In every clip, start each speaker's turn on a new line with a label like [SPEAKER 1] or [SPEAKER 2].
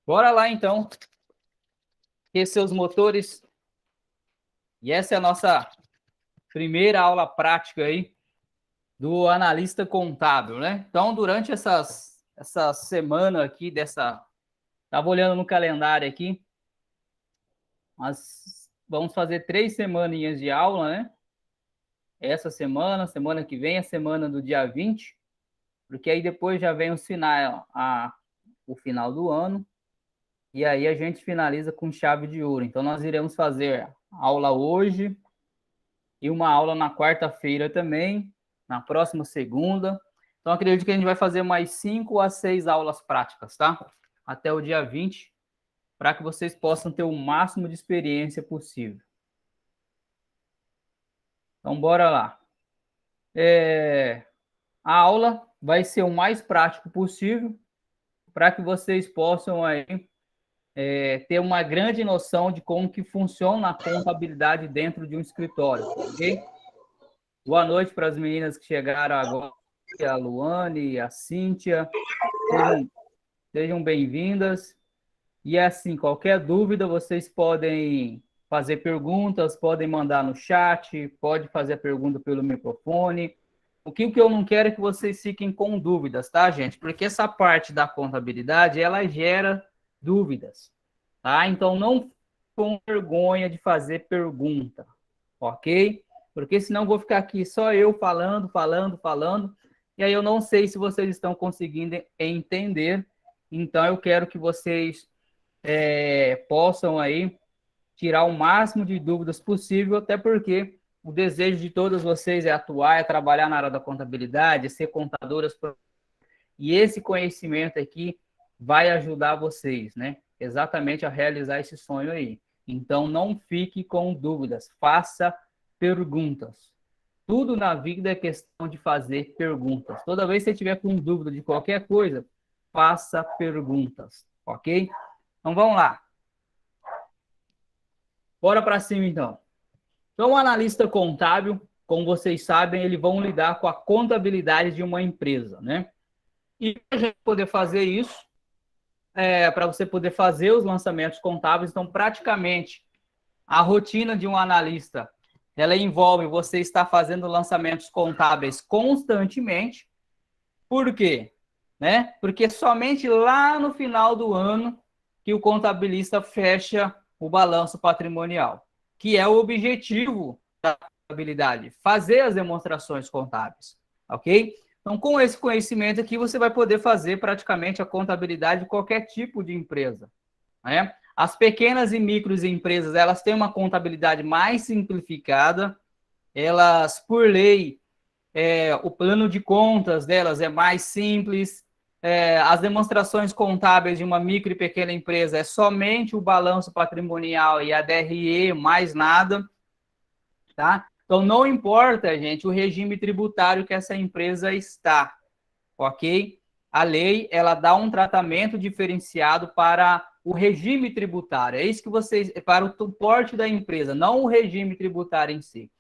[SPEAKER 1] Bora lá, então. Aquecer os motores. E essa é a nossa primeira aula prática aí do analista contábil, né? Então, durante essa semana aqui, Estava olhando no calendário aqui, nós vamos fazer 3 semaninhas de aula, né? Essa semana, semana que vem, a semana do dia 20, porque aí depois já vem o final do ano, e aí a gente finaliza com chave de ouro. Então, nós iremos fazer aula hoje e uma aula na quarta-feira também, na próxima segunda. Então, acredito que a gente vai fazer mais 5 a 6 aulas práticas, tá? Até o dia 20, para que vocês possam ter o máximo de experiência possível. Então, bora lá. A aula vai ser o mais prático possível, para que vocês possam aí ter uma grande noção de como que funciona a contabilidade dentro de um escritório, ok? Boa noite para as meninas que chegaram agora, a Luane, a Cíntia, sejam bem-vindas. E assim, qualquer dúvida, vocês podem fazer perguntas, podem mandar no chat, pode fazer a pergunta pelo microfone. O que eu não quero é que vocês fiquem com dúvidas, tá, gente? Porque essa parte da contabilidade, ela gera dúvidas, tá? Então, não com vergonha de fazer pergunta, ok? Porque senão eu vou ficar aqui só eu falando, e aí eu não sei se vocês estão conseguindo entender. Então, eu quero que vocês possam aí tirar o máximo de dúvidas possível, até porque o desejo de todos vocês é atuar, é trabalhar na área da contabilidade, é ser contadoras, e esse conhecimento aqui vai ajudar vocês, né? Exatamente a realizar esse sonho aí. Então, não fique com dúvidas, faça perguntas. Tudo na vida é questão de fazer perguntas. Toda vez que você tiver com dúvida de qualquer coisa, faça perguntas, ok? Então, vamos lá. Bora para cima, então. Então, o analista contábil, como vocês sabem, eles vão lidar com a contabilidade de uma empresa, né? E para a gente poder fazer isso, para você poder fazer os lançamentos contábeis, então, praticamente, a rotina de um analista, ela envolve você estar fazendo lançamentos contábeis constantemente. Por quê? Né? Porque somente lá no final do ano que o contabilista fecha o balanço patrimonial, que é o objetivo da contabilidade, fazer as demonstrações contábeis, ok? Então, com esse conhecimento aqui, você vai poder fazer praticamente a contabilidade de qualquer tipo de empresa, né? As pequenas e micros empresas, elas têm uma contabilidade mais simplificada, elas, por lei, o plano de contas delas é mais simples, as demonstrações contábeis de uma micro e pequena empresa é somente o balanço patrimonial e a DRE, mais nada, tá? Então, não importa, gente, o regime tributário que essa empresa está, ok? A lei, ela dá um tratamento diferenciado para o regime tributário, é isso que vocês, para o porte da empresa, não o regime tributário em si.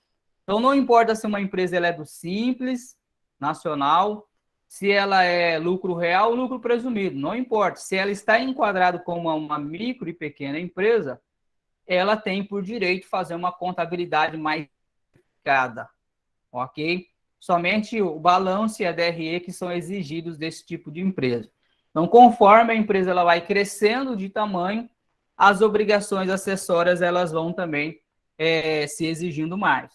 [SPEAKER 1] Então, não importa se uma empresa ela é do Simples, nacional, se ela é lucro real ou lucro presumido, não importa. Se ela está enquadrada como uma micro e pequena empresa, ela tem por direito fazer uma contabilidade mais simplificada, ok? Somente o balanço e a DRE que são exigidos desse tipo de empresa. Então, conforme a empresa ela vai crescendo de tamanho, as obrigações acessórias elas vão também se exigindo mais.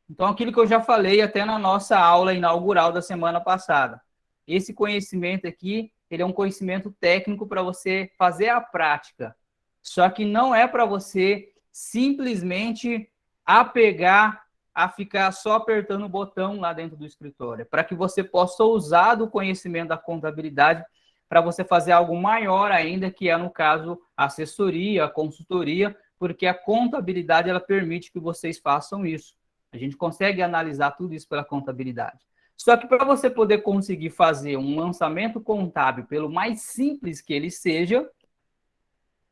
[SPEAKER 1] Então, aquilo que eu já falei até na nossa aula inaugural da semana passada. Esse conhecimento aqui, ele é um conhecimento técnico para você fazer a prática. Só que não é para você simplesmente apegar a ficar só apertando o botão lá dentro do escritório. É para que você possa usar do conhecimento da contabilidade para você fazer algo maior ainda, que é, no caso, a assessoria, a consultoria, porque a contabilidade ela permite que vocês façam isso. A gente consegue analisar tudo isso pela contabilidade. Só que para você poder conseguir fazer um lançamento contábil, pelo mais simples que ele seja,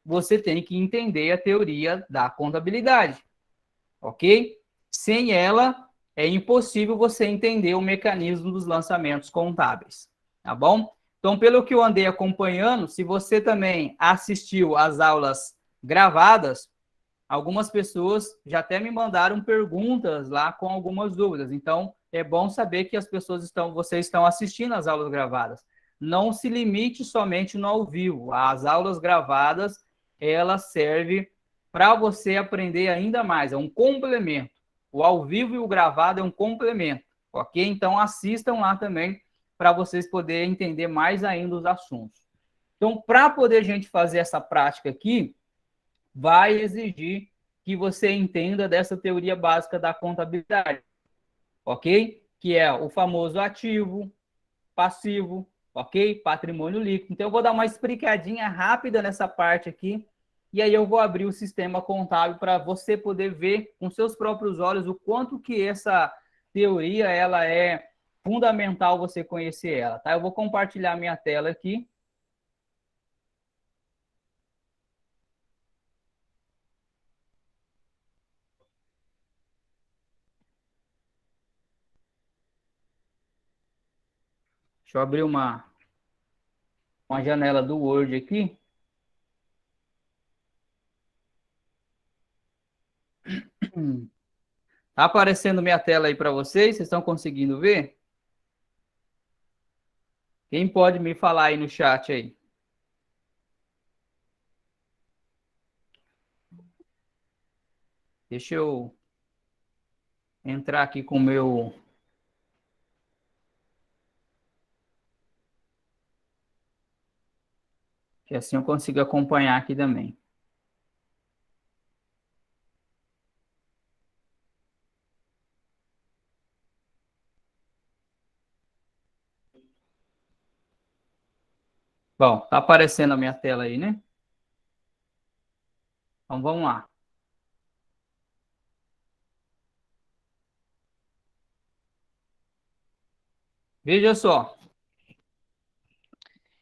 [SPEAKER 1] você tem que entender a teoria da contabilidade, ok? Sem ela, é impossível você entender o mecanismo dos lançamentos contábeis, tá bom? Então, pelo que eu andei acompanhando, se você também assistiu às aulas gravadas, algumas pessoas já até me mandaram perguntas lá com algumas dúvidas. Então, é bom saber que vocês estão assistindo às aulas gravadas. Não se limite somente no ao vivo. As aulas gravadas, elas servem para você aprender ainda mais. É um complemento. O ao vivo e o gravado é um complemento, ok? Então, assistam lá também para vocês poderem entender mais ainda os assuntos. Então, para poder a gente fazer essa prática aqui, vai exigir que você entenda dessa teoria básica da contabilidade, ok? Que é o famoso ativo, passivo, ok? Patrimônio líquido. Então, eu vou dar uma explicadinha rápida nessa parte aqui, e aí eu vou abrir o sistema contábil para você poder ver com seus próprios olhos o quanto que essa teoria ela é fundamental você conhecer ela, tá? Eu vou compartilhar minha tela aqui. Deixa eu abrir uma janela do Word aqui. Tá aparecendo minha tela aí para vocês? Vocês estão conseguindo ver? Quem pode me falar aí no chat aí? Deixa eu entrar aqui com o meu... Que assim eu consigo acompanhar aqui também. Bom, tá aparecendo a minha tela aí, né? Então vamos lá. Veja só.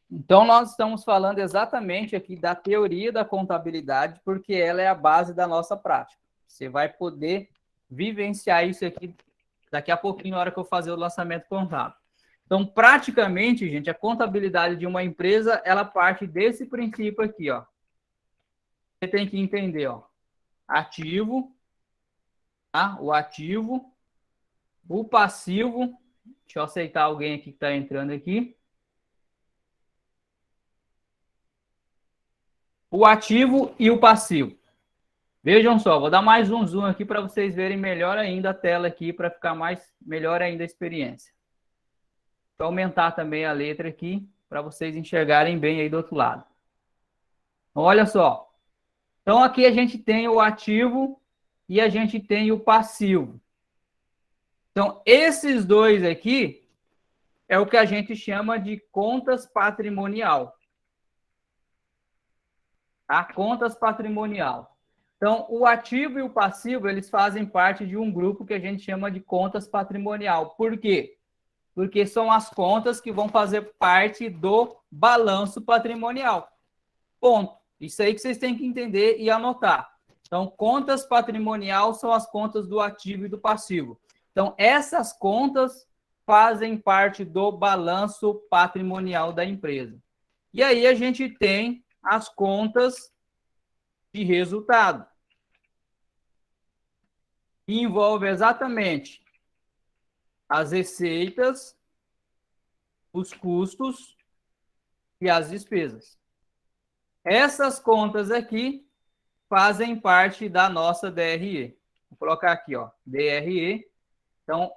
[SPEAKER 1] Então nós estamos falando exatamente aqui da teoria da contabilidade, porque ela é a base da nossa prática. Você vai poder vivenciar isso aqui daqui a pouquinho, na hora que eu fazer o lançamento contábil. Então, praticamente, gente, a contabilidade de uma empresa, ela parte desse princípio aqui, ó. Você tem que entender, ó, ativo, tá? O ativo, o passivo. Deixa eu aceitar alguém aqui que está entrando aqui. O ativo e o passivo. Vejam só, vou dar mais um zoom aqui para vocês verem melhor ainda a tela aqui, para ficar melhor ainda a experiência. Vou aumentar também a letra aqui, para vocês enxergarem bem aí do outro lado. Olha só. Então, aqui a gente tem o ativo e a gente tem o passivo. Então, esses dois aqui é o que a gente chama de contas patrimonial. Tá? Contas patrimonial. Então, o ativo e o passivo, eles fazem parte de um grupo que a gente chama de contas patrimonial. Por quê? Porque são as contas que vão fazer parte do balanço patrimonial. Ponto. Isso aí que vocês têm que entender e anotar. Então, contas patrimonial são as contas do ativo e do passivo. Então, essas contas fazem parte do balanço patrimonial da empresa. E aí a gente tem as contas de resultado, que envolve exatamente as receitas, os custos e as despesas. Essas contas aqui fazem parte da nossa DRE. Vou colocar aqui, ó, DRE. Então,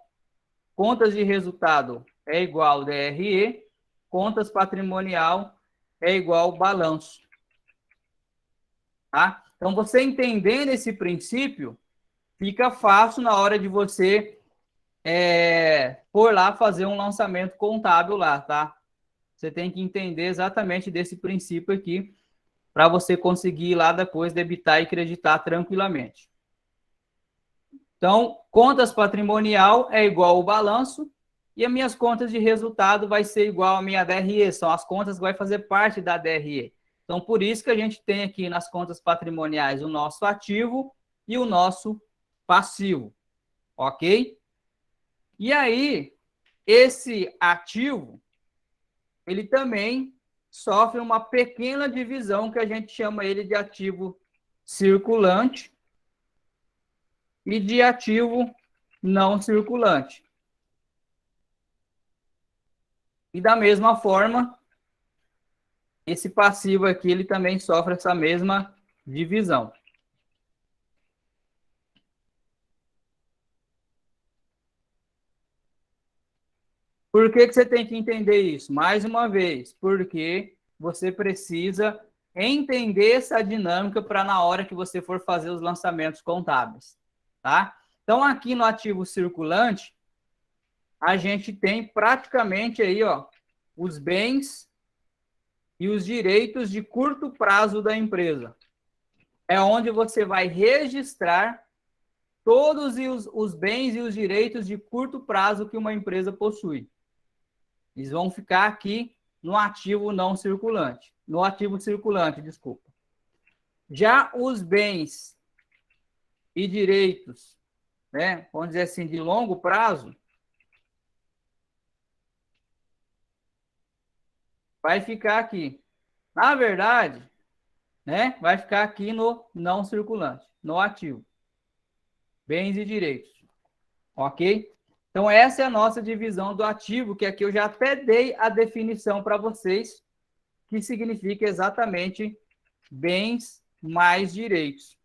[SPEAKER 1] contas de resultado é igual DRE, contas patrimonial é igual balanço. Tá? Então, você entendendo esse princípio, fica fácil na hora de você por lá fazer um lançamento contábil lá, tá? Você tem que entender exatamente desse princípio aqui para você conseguir ir lá depois debitar e creditar tranquilamente. Então, contas patrimonial é igual ao balanço e as minhas contas de resultado vai ser igual à minha DRE, são as contas que vai fazer parte da DRE. Então, por isso que a gente tem aqui nas contas patrimoniais o nosso ativo e o nosso passivo, ok? E aí, esse ativo, ele também sofre uma pequena divisão que a gente chama ele de ativo circulante e de ativo não circulante. E da mesma forma, esse passivo aqui, ele também sofre essa mesma divisão. Por que você tem que entender isso? Mais uma vez, porque você precisa entender essa dinâmica para na hora que você for fazer os lançamentos contábeis, tá? Então, aqui no ativo circulante, a gente tem praticamente aí, ó, os bens e os direitos de curto prazo da empresa. É onde você vai registrar todos os bens e os direitos de curto prazo que uma empresa possui. Eles vão ficar aqui no ativo não circulante. No ativo circulante, desculpa. Já os bens e direitos, né, vamos dizer assim, de longo prazo, vai ficar aqui. Na verdade, né, vai ficar aqui no não circulante, no ativo. Bens e direitos. Ok? Então, essa é a nossa divisão do ativo, que aqui eu já até dei a definição para vocês, que significa exatamente bens mais direitos.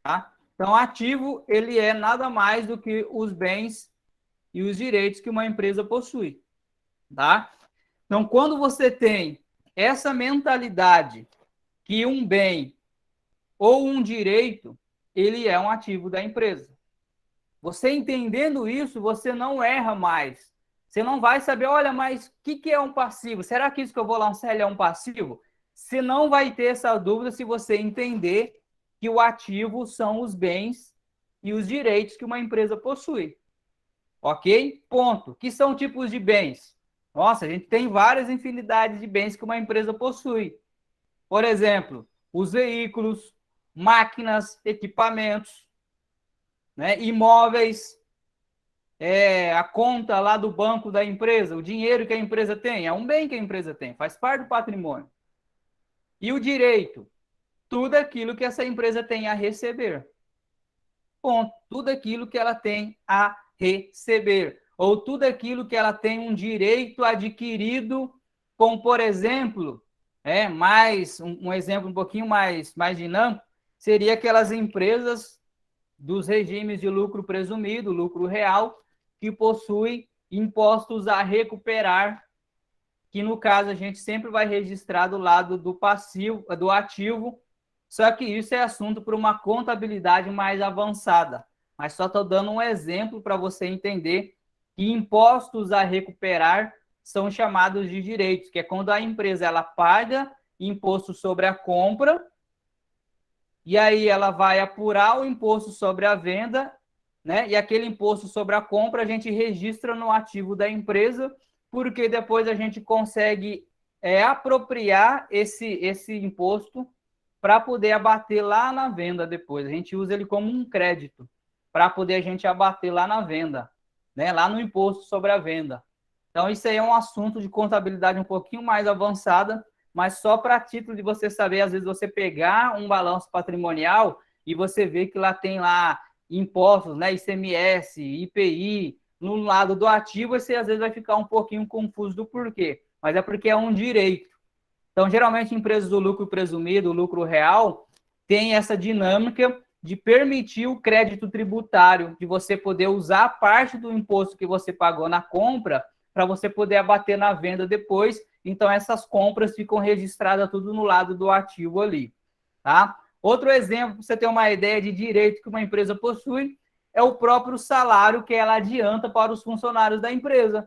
[SPEAKER 1] Tá? Então, ativo, ele é nada mais do que os bens e os direitos que uma empresa possui. Tá? Então, quando você tem essa mentalidade que um bem ou um direito, ele é um ativo da empresa. Você entendendo isso, você não erra mais. Você não vai saber, olha, mas o que é um passivo? Será que isso que eu vou lançar ele é um passivo? Você não vai ter essa dúvida se você entender que o ativo são os bens e os direitos que uma empresa possui. Ok? Ponto. Que são tipos de bens? Nossa, a gente tem várias infinidades de bens que uma empresa possui. Por exemplo, os veículos, máquinas, equipamentos, né, imóveis, a conta lá do banco da empresa, o dinheiro que a empresa tem, é um bem que a empresa tem, faz parte do patrimônio. E o direito, tudo aquilo que essa empresa tem a receber. Ponto. Tudo aquilo que ela tem a receber. Ou tudo aquilo que ela tem um direito adquirido, como, por exemplo, um exemplo um pouquinho mais dinâmico, seria aquelas empresas dos regimes de lucro presumido, lucro real, que possuem impostos a recuperar, que no caso a gente sempre vai registrar do lado do passivo, do ativo, só que isso é assunto para uma contabilidade mais avançada. Mas só estou dando um exemplo para você entender que impostos a recuperar são chamados de direitos, que é quando a empresa ela paga imposto sobre a compra, e aí ela vai apurar o imposto sobre a venda, né? E aquele imposto sobre a compra a gente registra no ativo da empresa, porque depois a gente consegue apropriar esse imposto para poder abater lá na venda depois. A gente usa ele como um crédito para poder a gente abater lá na venda, né? Lá no imposto sobre a venda. Então, isso aí é um assunto de contabilidade um pouquinho mais avançada, mas só para título de você saber, às vezes você pegar um balanço patrimonial e você vê que lá tem lá impostos, né, ICMS, IPI, no lado do ativo, você às vezes vai ficar um pouquinho confuso do porquê, mas é porque é um direito. Então, geralmente, empresas do lucro presumido, o lucro real, tem essa dinâmica de permitir o crédito tributário, de você poder usar parte do imposto que você pagou na compra para você poder abater na venda depois. Então, essas compras ficam registradas tudo no lado do ativo ali, tá? Outro exemplo, para você ter uma ideia de direito que uma empresa possui, é o próprio salário que ela adianta para os funcionários da empresa,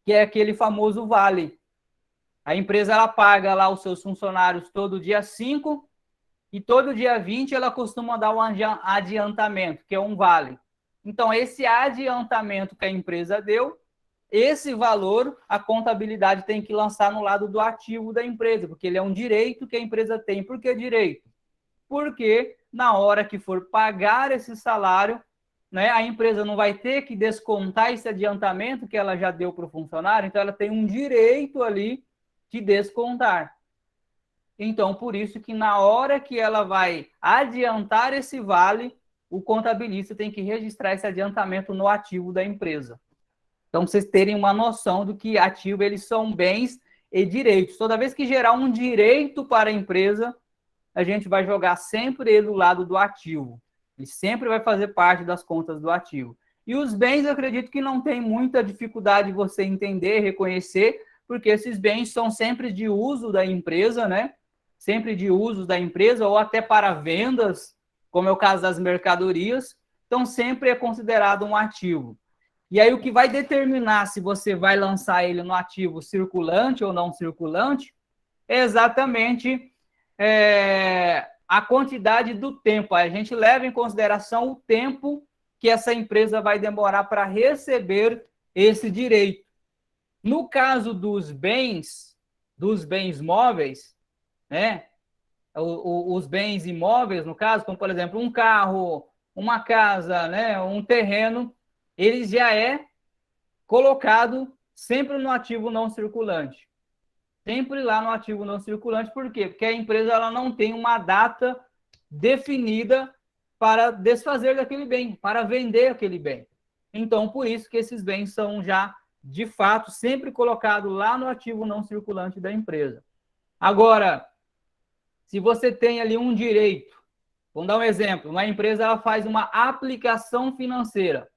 [SPEAKER 1] que é aquele famoso vale. A empresa ela paga lá os seus funcionários todo dia 5 e todo dia 20 ela costuma dar um adiantamento, que é um vale. Então, esse adiantamento que a empresa deu, esse valor, a contabilidade tem que lançar no lado do ativo da empresa, porque ele é um direito que a empresa tem. Por que direito? Porque na hora que for pagar esse salário, né, a empresa não vai ter que descontar esse adiantamento que ela já deu para o funcionário, então ela tem um direito ali de descontar. Então, por isso que na hora que ela vai adiantar esse vale, o contabilista tem que registrar esse adiantamento no ativo da empresa. Então, vocês terem uma noção do que ativo eles são bens e direitos. Toda vez que gerar um direito para a empresa, a gente vai jogar sempre ele do lado do ativo. Ele sempre vai fazer parte das contas do ativo. E os bens, eu acredito que não tem muita dificuldade de você entender, reconhecer, porque esses bens são sempre de uso da empresa, né? Sempre de uso da empresa, ou até para vendas, como é o caso das mercadorias. Então, sempre é considerado um ativo. E aí, o que vai determinar se você vai lançar ele no ativo circulante ou não circulante é exatamente a quantidade do tempo. A gente leva em consideração o tempo que essa empresa vai demorar para receber esse direito. No caso dos bens móveis, né? Os bens imóveis, no caso, como por exemplo um carro, uma casa, né? Um terreno, ele já é colocado sempre no ativo não circulante. Sempre lá no ativo não circulante, por quê? Porque a empresa ela não tem uma data definida para desfazer daquele bem, para vender aquele bem. Então, por isso que esses bens são já, de fato, sempre colocados lá no ativo não circulante da empresa. Agora, se você tem ali um direito, vamos dar um exemplo, uma empresa ela faz uma aplicação financeira.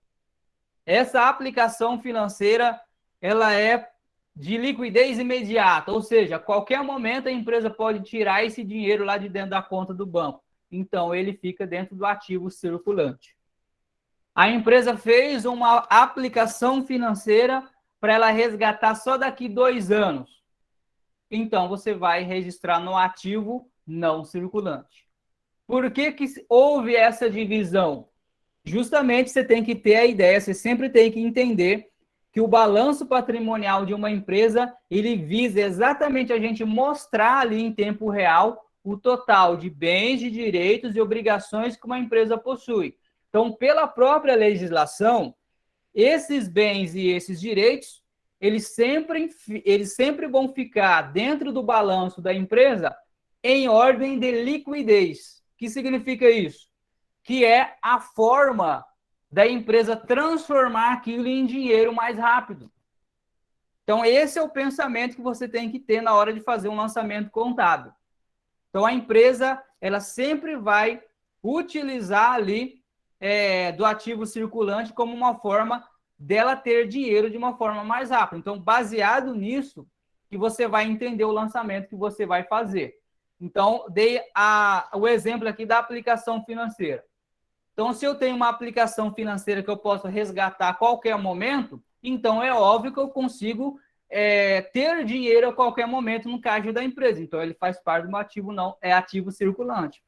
[SPEAKER 1] Essa aplicação financeira, ela é de liquidez imediata, ou seja, a qualquer momento a empresa pode tirar esse dinheiro lá de dentro da conta do banco. Então, ele fica dentro do ativo circulante. A empresa fez uma aplicação financeira para ela resgatar só daqui 2 anos. Então, você vai registrar no ativo não circulante. Por que houve essa divisão? Justamente você tem que ter a ideia, você sempre tem que entender que o balanço patrimonial de uma empresa, ele visa exatamente a gente mostrar ali em tempo real o total de bens, de direitos e obrigações que uma empresa possui. Então, pela própria legislação, esses bens e esses direitos, eles sempre vão ficar dentro do balanço da empresa em ordem de liquidez. O que significa isso? Que é a forma da empresa transformar aquilo em dinheiro mais rápido. Então, esse é o pensamento que você tem que ter na hora de fazer um lançamento contábil. Então, a empresa, ela sempre vai utilizar ali do ativo circulante como uma forma dela ter dinheiro de uma forma mais rápida. Então, baseado nisso, que você vai entender o lançamento que você vai fazer. Então, dei o exemplo aqui da aplicação financeira. Então, se eu tenho uma aplicação financeira que eu posso resgatar a qualquer momento, então é óbvio que eu consigo ter dinheiro a qualquer momento no caixa da empresa. Então, ele faz parte do ativo, não é ativo circulante.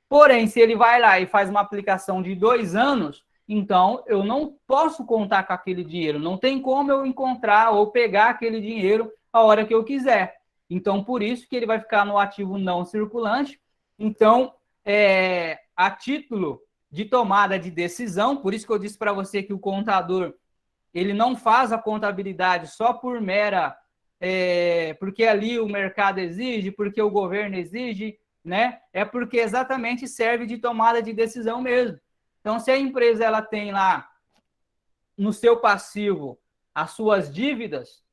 [SPEAKER 1] Porém, se ele vai lá e faz uma aplicação de 2 anos, então eu não posso contar com aquele dinheiro. Não tem como eu encontrar ou pegar aquele dinheiro a hora que eu quiser. Então, por isso que ele vai ficar no ativo não circulante. Então, a título de tomada de decisão, por isso que eu disse para você que o contador, ele não faz a contabilidade só por mera, porque ali o mercado exige, porque o governo exige, né? É porque exatamente serve de tomada de decisão mesmo. Então, se a empresa ela tem lá no seu passivo as suas dívidas,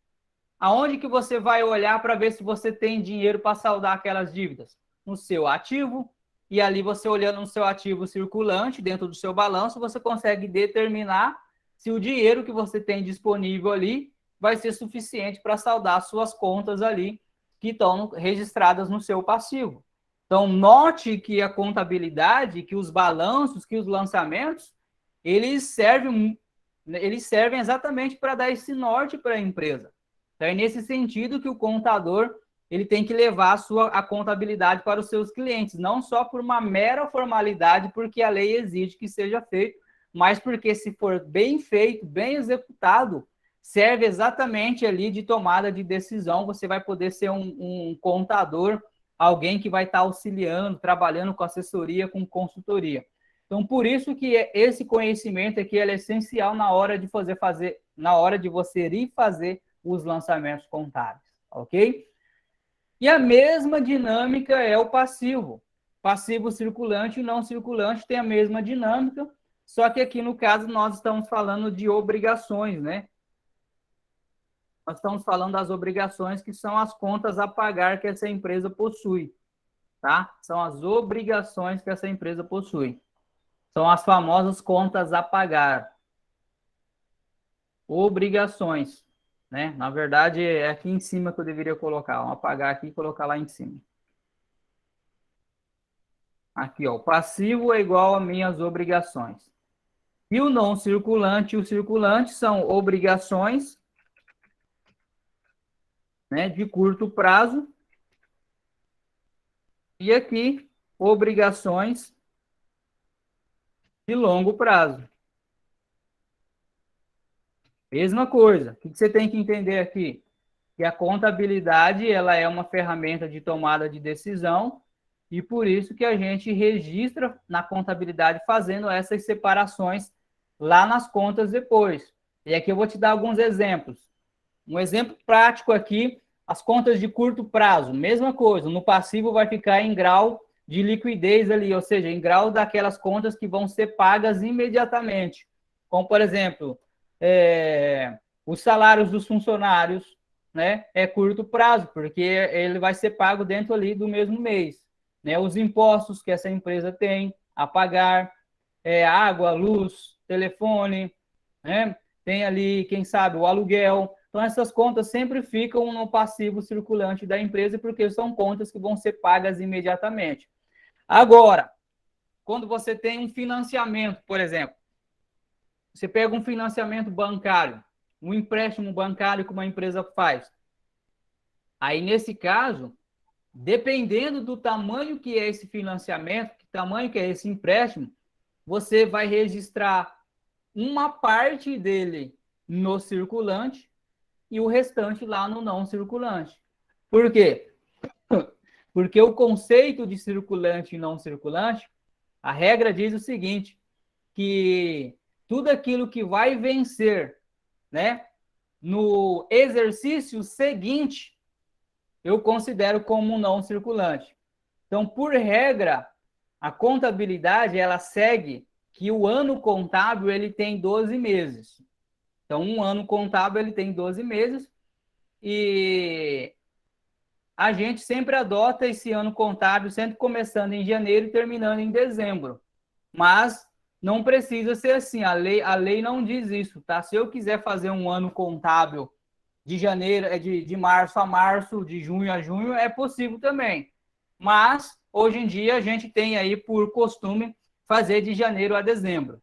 [SPEAKER 1] aonde que você vai olhar para ver se você tem dinheiro para saldar aquelas dívidas? No seu ativo. E ali você olhando no seu ativo circulante, dentro do seu balanço, você consegue determinar se o dinheiro que você tem disponível ali vai ser suficiente para saldar as suas contas ali que estão registradas no seu passivo. Então, note que a contabilidade, que os balanços, que os lançamentos, eles servem exatamente para dar esse norte para a empresa. Então, é nesse sentido que o contador ele tem que levar a contabilidade para os seus clientes, não só por uma mera formalidade, porque a lei exige que seja feito, mas porque se for bem feito, bem executado, serve exatamente ali de tomada de decisão, você vai poder ser um contador, alguém que vai estar auxiliando, trabalhando com assessoria, com consultoria. Então, por isso que esse conhecimento aqui é essencial na hora de na hora de você ir fazer os lançamentos contábeis, ok? E a mesma dinâmica é o passivo. Passivo circulante e não circulante tem a mesma dinâmica, só que aqui no caso nós estamos falando de obrigações, né? Nós estamos falando das obrigações que são as contas a pagar que essa empresa possui, tá? São as obrigações que essa empresa possui. São as famosas contas a pagar. Obrigações, né? Na verdade, é aqui em cima que eu deveria colocar. Vamos apagar aqui e colocar lá em cima. Aqui, ó. O passivo é igual a minhas obrigações. E o não circulante e o circulante são obrigações, né, de curto prazo. E aqui, obrigações de longo prazo. Mesma coisa. O que você tem que entender aqui? Que a contabilidade ela é uma ferramenta de tomada de decisão e por isso que a gente registra na contabilidade fazendo essas separações lá nas contas depois. E aqui eu vou te dar alguns exemplos. Um exemplo prático aqui, as contas de curto prazo, mesma coisa, no passivo vai ficar em grau de liquidez ali, ou seja, em grau daquelas contas que vão ser pagas imediatamente. Como, por exemplo, os salários dos funcionários, né, é curto prazo, porque ele vai ser pago dentro ali do mesmo mês. Né? Os impostos que essa empresa tem a pagar, água, luz, telefone, né? Tem ali, quem sabe, o aluguel. Então, essas contas sempre ficam no passivo circulante da empresa, porque são contas que vão ser pagas imediatamente. Agora, quando você tem um financiamento, por exemplo, você pega um financiamento bancário, um empréstimo bancário que uma empresa faz. Aí, nesse caso, dependendo do tamanho que é esse financiamento, que tamanho que é esse empréstimo, você vai registrar uma parte dele no circulante e o restante lá no não circulante. Por quê? Porque o conceito de circulante e não circulante, a regra diz o seguinte, que tudo aquilo que vai vencer, né, no exercício seguinte, eu considero como não circulante. Então, por regra, a contabilidade, ela segue que o ano contábil, ele tem 12 meses. Então, um ano contábil, ele tem 12 meses e a gente sempre adota esse ano contábil, sempre começando em janeiro e terminando em dezembro. Mas não precisa ser assim, a lei não diz isso, tá? Se eu quiser fazer um ano contábil de janeiro, de março a março, de junho a junho, é possível também. Mas, hoje em dia, a gente tem aí por costume fazer de janeiro a dezembro.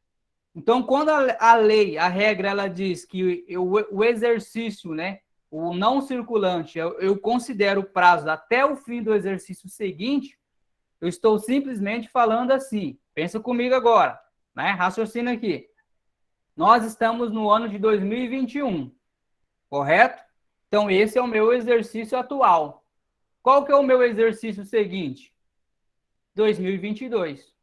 [SPEAKER 1] Então, quando a lei, a regra, ela diz que o exercício, né, o não circulante, eu considero o prazo até o fim do exercício seguinte, eu estou simplesmente falando assim. Pensa comigo agora, né? Raciocina aqui. Nós estamos no ano de 2021, correto? Então, esse é o meu exercício atual. Qual que é o meu exercício seguinte? 2022.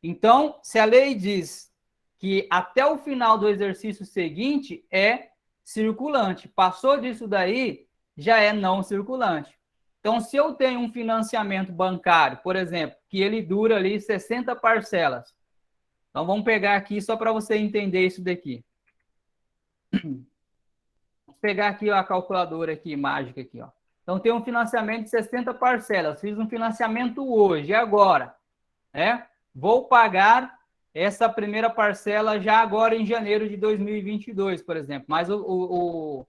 [SPEAKER 1] Então, se a lei diz que até o final do exercício seguinte é circulante, passou disso daí, já é não circulante. Então, se eu tenho um financiamento bancário, por exemplo, que ele dura ali 60 parcelas. Então, vamos pegar aqui só para você entender isso daqui. Vamos pegar aqui a calculadora aqui, mágica aqui, ó. Então, tem um financiamento de 60 parcelas. Fiz um financiamento hoje, agora. Vou pagar essa primeira parcela já agora em janeiro de 2022, por exemplo. Mas o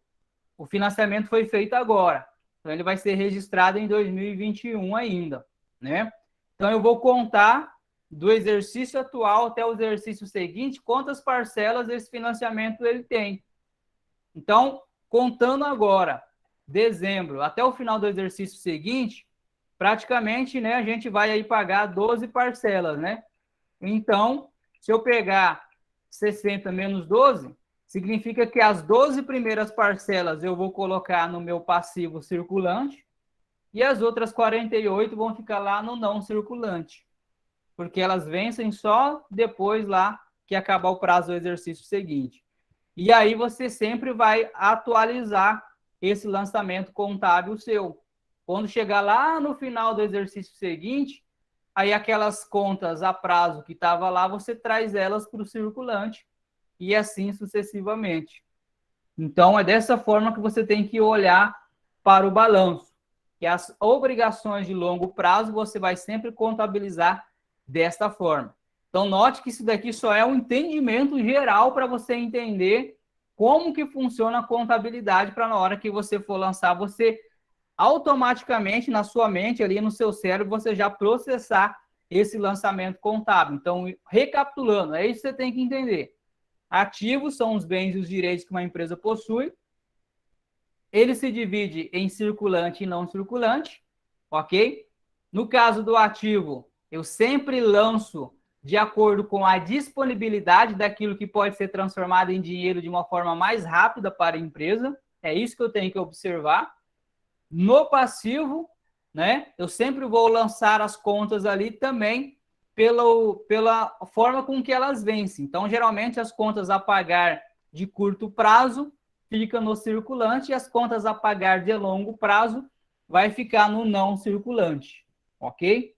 [SPEAKER 1] financiamento foi feito agora. Então, ele vai ser registrado em 2021 ainda, né? Então, eu vou contar do exercício atual até o exercício seguinte, quantas parcelas esse financiamento ele tem. Então, contando agora, dezembro, até o final do exercício seguinte, praticamente, né, a gente vai aí pagar 12 parcelas, né? Então, se eu pegar 60 menos 12, significa que as 12 primeiras parcelas eu vou colocar no meu passivo circulante e as outras 48 vão ficar lá no não circulante. porque elas vencem só depois lá que acabar o prazo do exercício seguinte. E aí você sempre vai atualizar esse lançamento contábil seu. Quando chegar lá no final do exercício seguinte, aí aquelas contas a prazo que estava lá, você traz elas para o circulante e assim sucessivamente. Então, é dessa forma que você tem que olhar para o balanço. Que as obrigações de longo prazo você vai sempre contabilizar desta forma. Então, note que isso daqui só é um entendimento geral para você entender como que funciona a contabilidade para na hora que você for lançar, você automaticamente na sua mente, ali no seu cérebro, você já processar esse lançamento contábil. Então, recapitulando, é isso que você tem que entender. Ativos são os bens e os direitos que uma empresa possui. Ele se divide em circulante e não circulante, ok? No caso do ativo, eu sempre lanço de acordo com a disponibilidade daquilo que pode ser transformado em dinheiro de uma forma mais rápida para a empresa. É isso que eu tenho que observar. No passivo, né, eu sempre vou lançar as contas ali também pela forma com que elas vencem. Então, geralmente, as contas a pagar de curto prazo ficam no circulante e as contas a pagar de longo prazo vai ficar no não circulante, ok?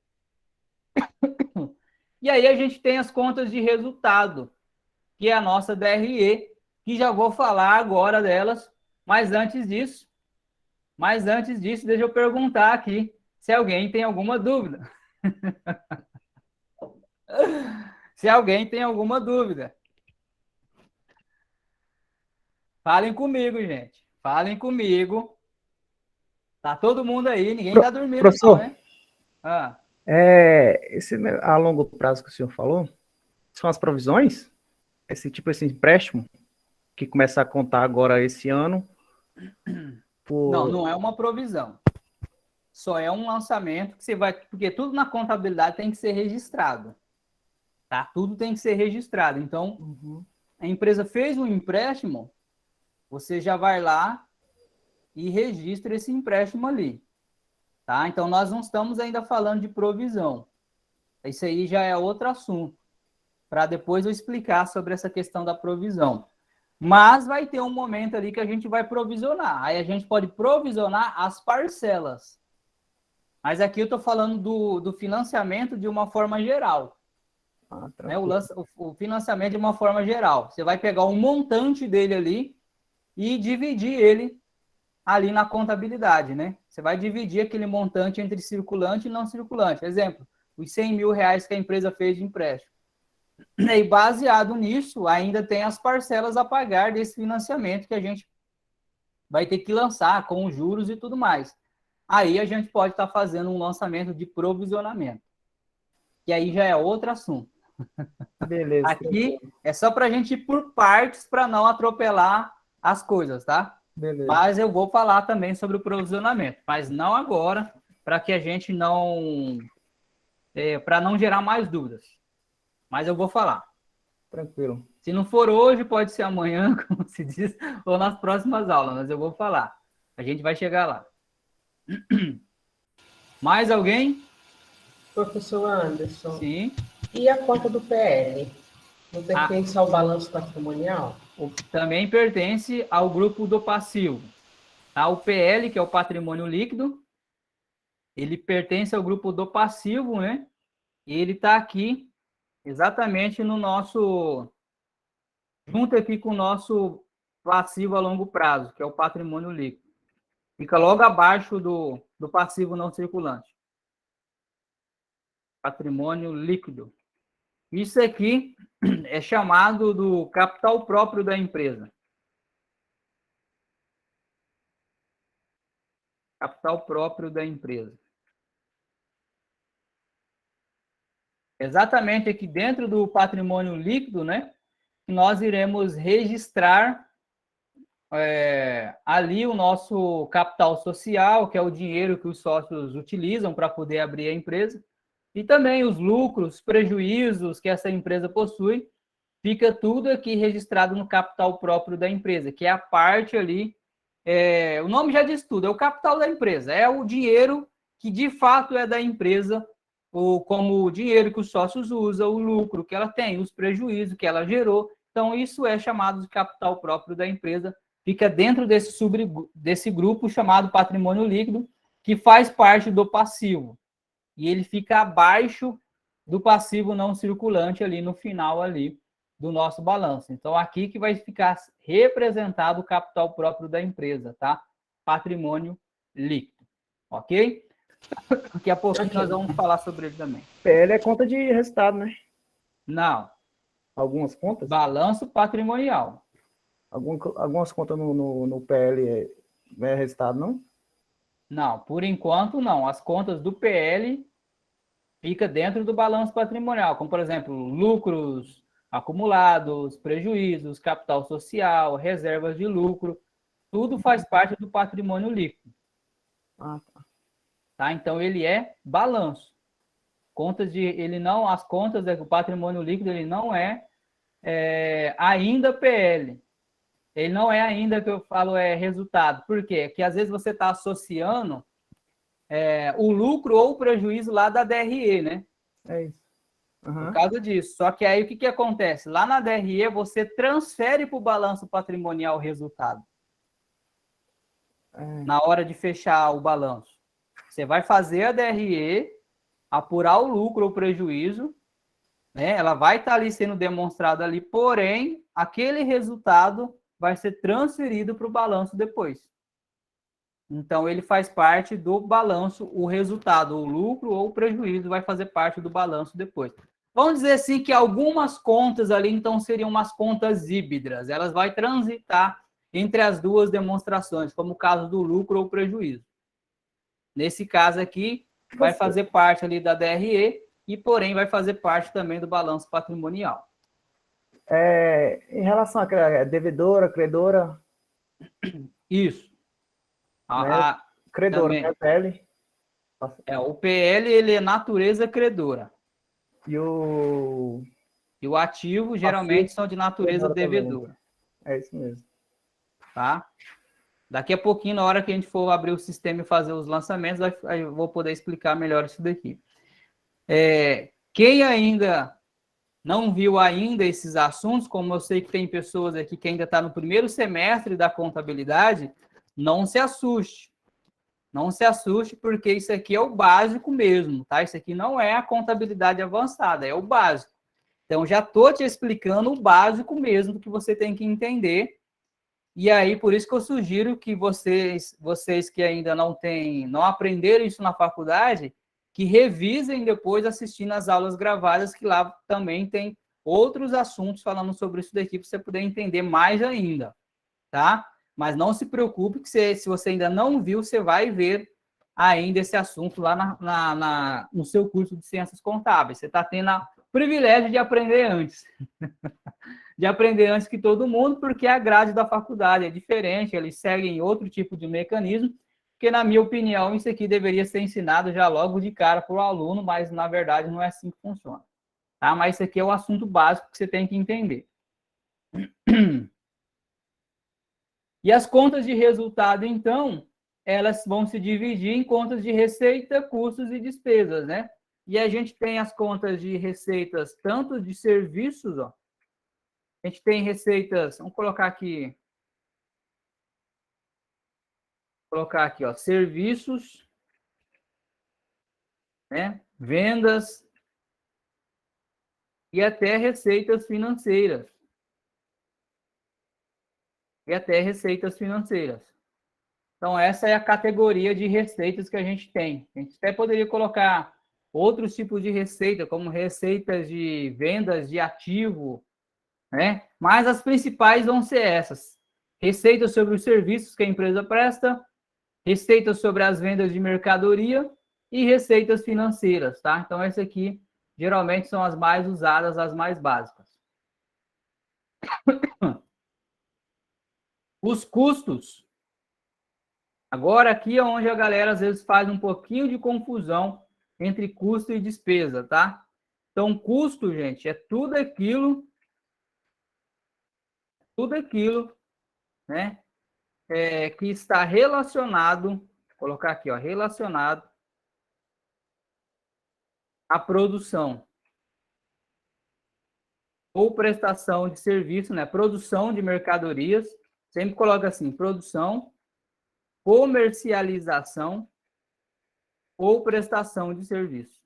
[SPEAKER 1] E aí a gente tem as contas de resultado, que é a nossa DRE, que já vou falar agora delas, mas antes disso, deixa eu perguntar aqui se alguém tem alguma dúvida. Se alguém tem alguma dúvida. Falem comigo, gente. Falem comigo. Tá todo mundo aí, ninguém tá dormindo
[SPEAKER 2] Professor,
[SPEAKER 1] não, né? Ah.
[SPEAKER 2] esse a longo prazo que o senhor falou, são as provisões? Esse empréstimo que começa a contar agora esse ano?
[SPEAKER 1] Não, não é uma provisão. Só é um lançamento que você vai... Porque tudo na contabilidade tem que ser registrado. Tá? Tudo tem que ser registrado. Então, a empresa fez um empréstimo, você já vai lá e registra esse empréstimo ali. Tá? Então, nós não estamos ainda falando de provisão. Isso aí já é outro assunto, para depois eu explicar sobre essa questão da provisão. Mas vai ter um momento ali que a gente vai provisionar. Aí a gente pode provisionar as parcelas. Mas aqui eu estou falando do financiamento de uma forma geral. Né? O financiamento de uma forma geral. Você vai pegar um montante dele ali e dividir ele ali na contabilidade, né? Você vai dividir aquele montante entre circulante e não circulante. Exemplo, os 100 mil reais que a empresa fez de empréstimo. E baseado nisso, ainda tem as parcelas a pagar desse financiamento que a gente vai ter que lançar com os juros e tudo mais. Aí a gente pode estar fazendo um lançamento de provisionamento. Que aí já é outro assunto.
[SPEAKER 2] Beleza.
[SPEAKER 1] Aqui é só para a gente ir por partes para não atropelar as coisas, tá?
[SPEAKER 2] Beleza.
[SPEAKER 1] Mas eu vou falar também sobre o provisionamento, mas não agora, para que a gente não... para não gerar mais dúvidas. Mas eu vou falar.
[SPEAKER 2] Tranquilo.
[SPEAKER 1] Se não for hoje, pode ser amanhã, como se diz, ou nas próximas aulas, mas eu vou falar. A gente vai chegar lá. Mais alguém?
[SPEAKER 3] Professor Anderson.
[SPEAKER 1] Sim.
[SPEAKER 3] E a conta do PL? Não pertence ao balanço patrimonial?
[SPEAKER 1] Também pertence ao grupo do passivo. Tá? O PL, que é o patrimônio líquido, ele pertence ao grupo do passivo, né? E ele está aqui exatamente no nosso... junto aqui com o nosso passivo a longo prazo, que é o patrimônio líquido. Fica logo abaixo do passivo não circulante. Patrimônio líquido. Isso aqui é chamado do capital próprio da empresa. Capital próprio da empresa. Exatamente aqui dentro do patrimônio líquido, né? Nós iremos registrar ali o nosso capital social, que é o dinheiro que os sócios utilizam para poder abrir a empresa, e também os lucros, prejuízos que essa empresa possui, fica tudo aqui registrado no capital próprio da empresa, que é a parte ali, o nome já diz tudo, é o capital da empresa, é o dinheiro que de fato é da empresa como o dinheiro que os sócios usam, o lucro que ela tem, os prejuízos que ela gerou. Então, isso é chamado de capital próprio da empresa, fica dentro desse grupo chamado patrimônio líquido, que faz parte do passivo. E ele fica abaixo do passivo não circulante ali no final ali do nosso balanço. Então, aqui que vai ficar representado o capital próprio da empresa, tá? Patrimônio líquido, ok? Daqui a pouquinho nós vamos falar sobre ele também.
[SPEAKER 2] PL é conta de resultado, né?
[SPEAKER 1] Não.
[SPEAKER 2] Algumas contas?
[SPEAKER 1] Balanço patrimonial.
[SPEAKER 2] Algumas contas no PL é resultado, não?
[SPEAKER 1] Não, por enquanto não. As contas do PL fica dentro do balanço patrimonial, como, por exemplo, lucros acumulados, prejuízos, capital social, reservas de lucro, tudo faz parte do patrimônio líquido.
[SPEAKER 2] Ah,
[SPEAKER 1] Tá? Então, ele é balanço. As contas do patrimônio líquido, ele não é ainda PL. Ele não é ainda, que eu falo, resultado. Por quê? Porque às vezes você está associando o lucro ou o prejuízo lá da DRE, né?
[SPEAKER 2] é isso. Uhum.
[SPEAKER 1] Por causa disso. Só que aí o que acontece? Lá na DRE, você transfere para o balanço patrimonial o resultado. Na hora de fechar o balanço. Você vai fazer a DRE, apurar o lucro ou prejuízo, né? Ela vai estar ali sendo demonstrada ali, porém, aquele resultado vai ser transferido para o balanço depois. Então, ele faz parte do balanço, o resultado, o lucro ou o prejuízo vai fazer parte do balanço depois. Vamos dizer assim que algumas contas ali, então, seriam umas contas híbridas. Elas vão transitar entre as duas demonstrações, como o caso do lucro ou prejuízo. Nesse caso aqui, vai fazer parte ali da DRE e, porém, vai fazer parte também do balanço patrimonial.
[SPEAKER 2] Em relação a devedora, credora...
[SPEAKER 1] Isso.
[SPEAKER 2] Credora,
[SPEAKER 1] também.
[SPEAKER 2] né? PL.
[SPEAKER 1] O PL, ele é natureza credora.
[SPEAKER 2] E o
[SPEAKER 1] ativo, geralmente, são de natureza devedora.
[SPEAKER 2] É isso mesmo.
[SPEAKER 1] Tá? Daqui a pouquinho, na hora que a gente for abrir o sistema e fazer os lançamentos, eu vou poder explicar melhor isso daqui. Quem ainda não viu ainda esses assuntos, como eu sei que tem pessoas aqui que ainda estão no primeiro semestre da contabilidade, não se assuste. Não se assuste, porque isso aqui é o básico mesmo, tá? Isso aqui não é a contabilidade avançada, é o básico. Então, já estou te explicando o básico mesmo que você tem que entender. E aí, por isso que eu sugiro que vocês que ainda não aprenderam isso na faculdade, que revisem depois assistindo as aulas gravadas, que lá também tem outros assuntos falando sobre isso daqui, para você poder entender mais ainda, tá? Mas não se preocupe que se você ainda não viu, você vai ver ainda esse assunto lá no seu curso de Ciências Contábeis. Você está tendo o privilégio de aprender antes. De aprender antes que todo mundo, porque a grade da faculdade é diferente, eles seguem outro tipo de mecanismo, que, na minha opinião, isso aqui deveria ser ensinado já logo de cara para o aluno, mas, na verdade, não é assim que funciona. Tá? Mas isso aqui é o assunto básico que você tem que entender. E as contas de resultado, então, elas vão se dividir em contas de receita, custos e despesas, né? E a gente tem as contas de receitas, tanto de serviços, ó. A gente tem receitas, vamos colocar aqui, ó, serviços, né? Vendas e até receitas financeiras. Então, essa é a categoria de receitas que a gente tem. A gente até poderia colocar outros tipos de receita, como receitas de vendas de ativo, né? Mas as principais vão ser essas. Receitas sobre os serviços que a empresa presta, receitas sobre as vendas de mercadoria e receitas financeiras, tá? Então, essas aqui, geralmente, são as mais usadas, as mais básicas. Os custos. Agora, aqui é onde a galera, às vezes, faz um pouquinho de confusão entre custo e despesa, tá? Então, custo, gente, é tudo aquilo, né? Que está relacionado, vou colocar aqui, ó, relacionado a produção ou prestação de serviço, né? Produção de mercadorias, sempre coloca assim, produção, comercialização ou prestação de serviço.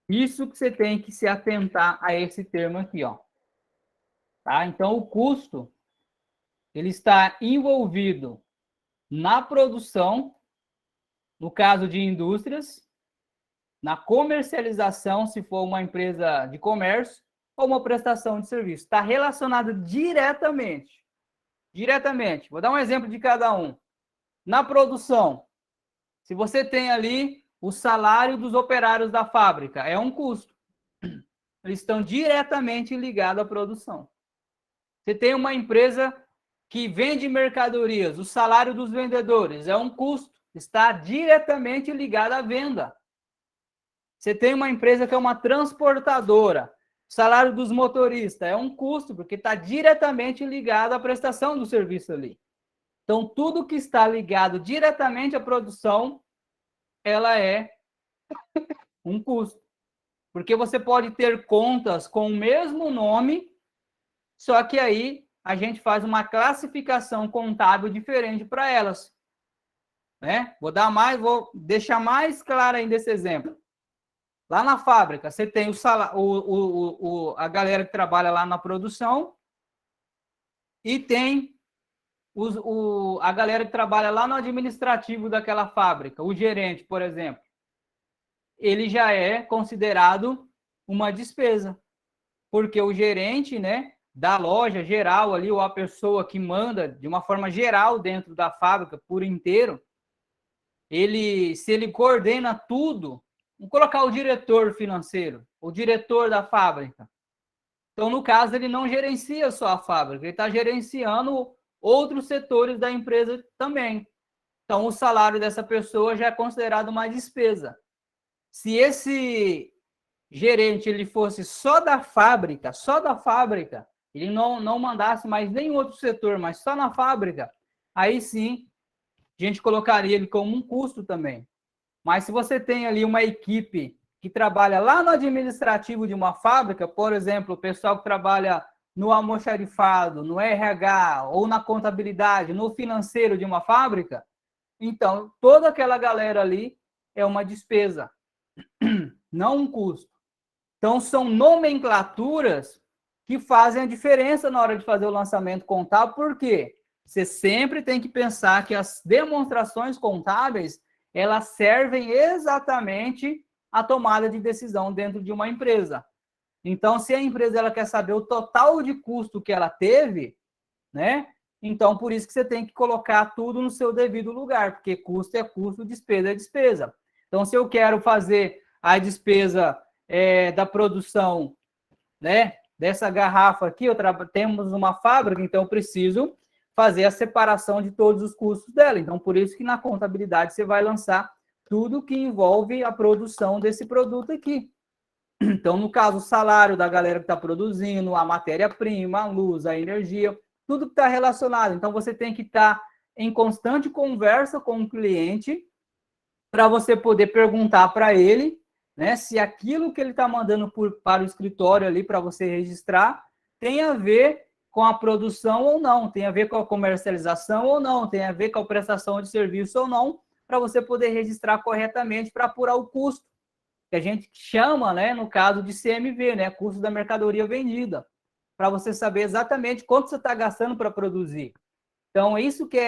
[SPEAKER 1] Isso que você tem que se atentar a esse termo aqui, ó. Tá? Então, o custo, ele está envolvido na produção, no caso de indústrias, na comercialização, se for uma empresa de comércio, ou uma prestação de serviço. Está relacionado diretamente. Diretamente. Vou dar um exemplo de cada um. Na produção, se você tem ali o salário dos operários da fábrica, é um custo. Eles estão diretamente ligados à produção. Você tem uma empresa que vende mercadorias, o salário dos vendedores é um custo, está diretamente ligado à venda. Você tem uma empresa que é uma transportadora, o salário dos motoristas é um custo, porque está diretamente ligado à prestação do serviço ali. Então, tudo que está ligado diretamente à produção, ela é um custo. Porque você pode ter contas com o mesmo nome, só que aí a gente faz uma classificação contábil diferente para elas. Né? Vou deixar mais claro ainda esse exemplo. Lá na fábrica, você tem a galera que trabalha lá na produção e tem a galera que trabalha lá no administrativo daquela fábrica, o gerente, por exemplo. Ele já é considerado uma despesa, porque o gerente, né, da loja geral ali, ou a pessoa que manda de uma forma geral dentro da fábrica por inteiro, se ele coordena tudo, vamos colocar o diretor financeiro, o diretor da fábrica. Então, no caso, ele não gerencia só a fábrica, ele está gerenciando outros setores da empresa também. Então, o salário dessa pessoa já é considerado uma despesa. Se esse gerente ele fosse só da fábrica, ele não mandasse mais nenhum outro setor, mas só na fábrica, aí sim, a gente colocaria ele como um custo também. Mas se você tem ali uma equipe que trabalha lá no administrativo de uma fábrica, por exemplo, o pessoal que trabalha no almoxarifado, no RH, ou na contabilidade, no financeiro de uma fábrica, então, toda aquela galera ali é uma despesa, não um custo. Então, são nomenclaturas que fazem a diferença na hora de fazer o lançamento contábil, porque você sempre tem que pensar que as demonstrações contábeis, elas servem exatamente à tomada de decisão dentro de uma empresa. Então, se a empresa ela quer saber o total de custo que ela teve, né? Então, por isso que você tem que colocar tudo no seu devido lugar, porque custo é custo, despesa é despesa. Então, se eu quero fazer a despesa da produção, né, dessa garrafa aqui, temos uma fábrica, então eu preciso fazer a separação de todos os custos dela. Então, por isso que na contabilidade você vai lançar tudo que envolve a produção desse produto aqui. Então, no caso, o salário da galera que está produzindo, a matéria-prima, a luz, a energia, tudo que está relacionado. Então, você tem que estar em constante conversa com o cliente para você poder perguntar para ele, né, se aquilo que ele está mandando para o escritório ali para você registrar tem a ver com a produção ou não, tem a ver com a comercialização ou não, tem a ver com a prestação de serviço ou não, para você poder registrar corretamente para apurar o custo, que a gente chama, né, no caso de CMV, né, custo da mercadoria vendida, para você saber exatamente quanto você está gastando para produzir. Então, é isso que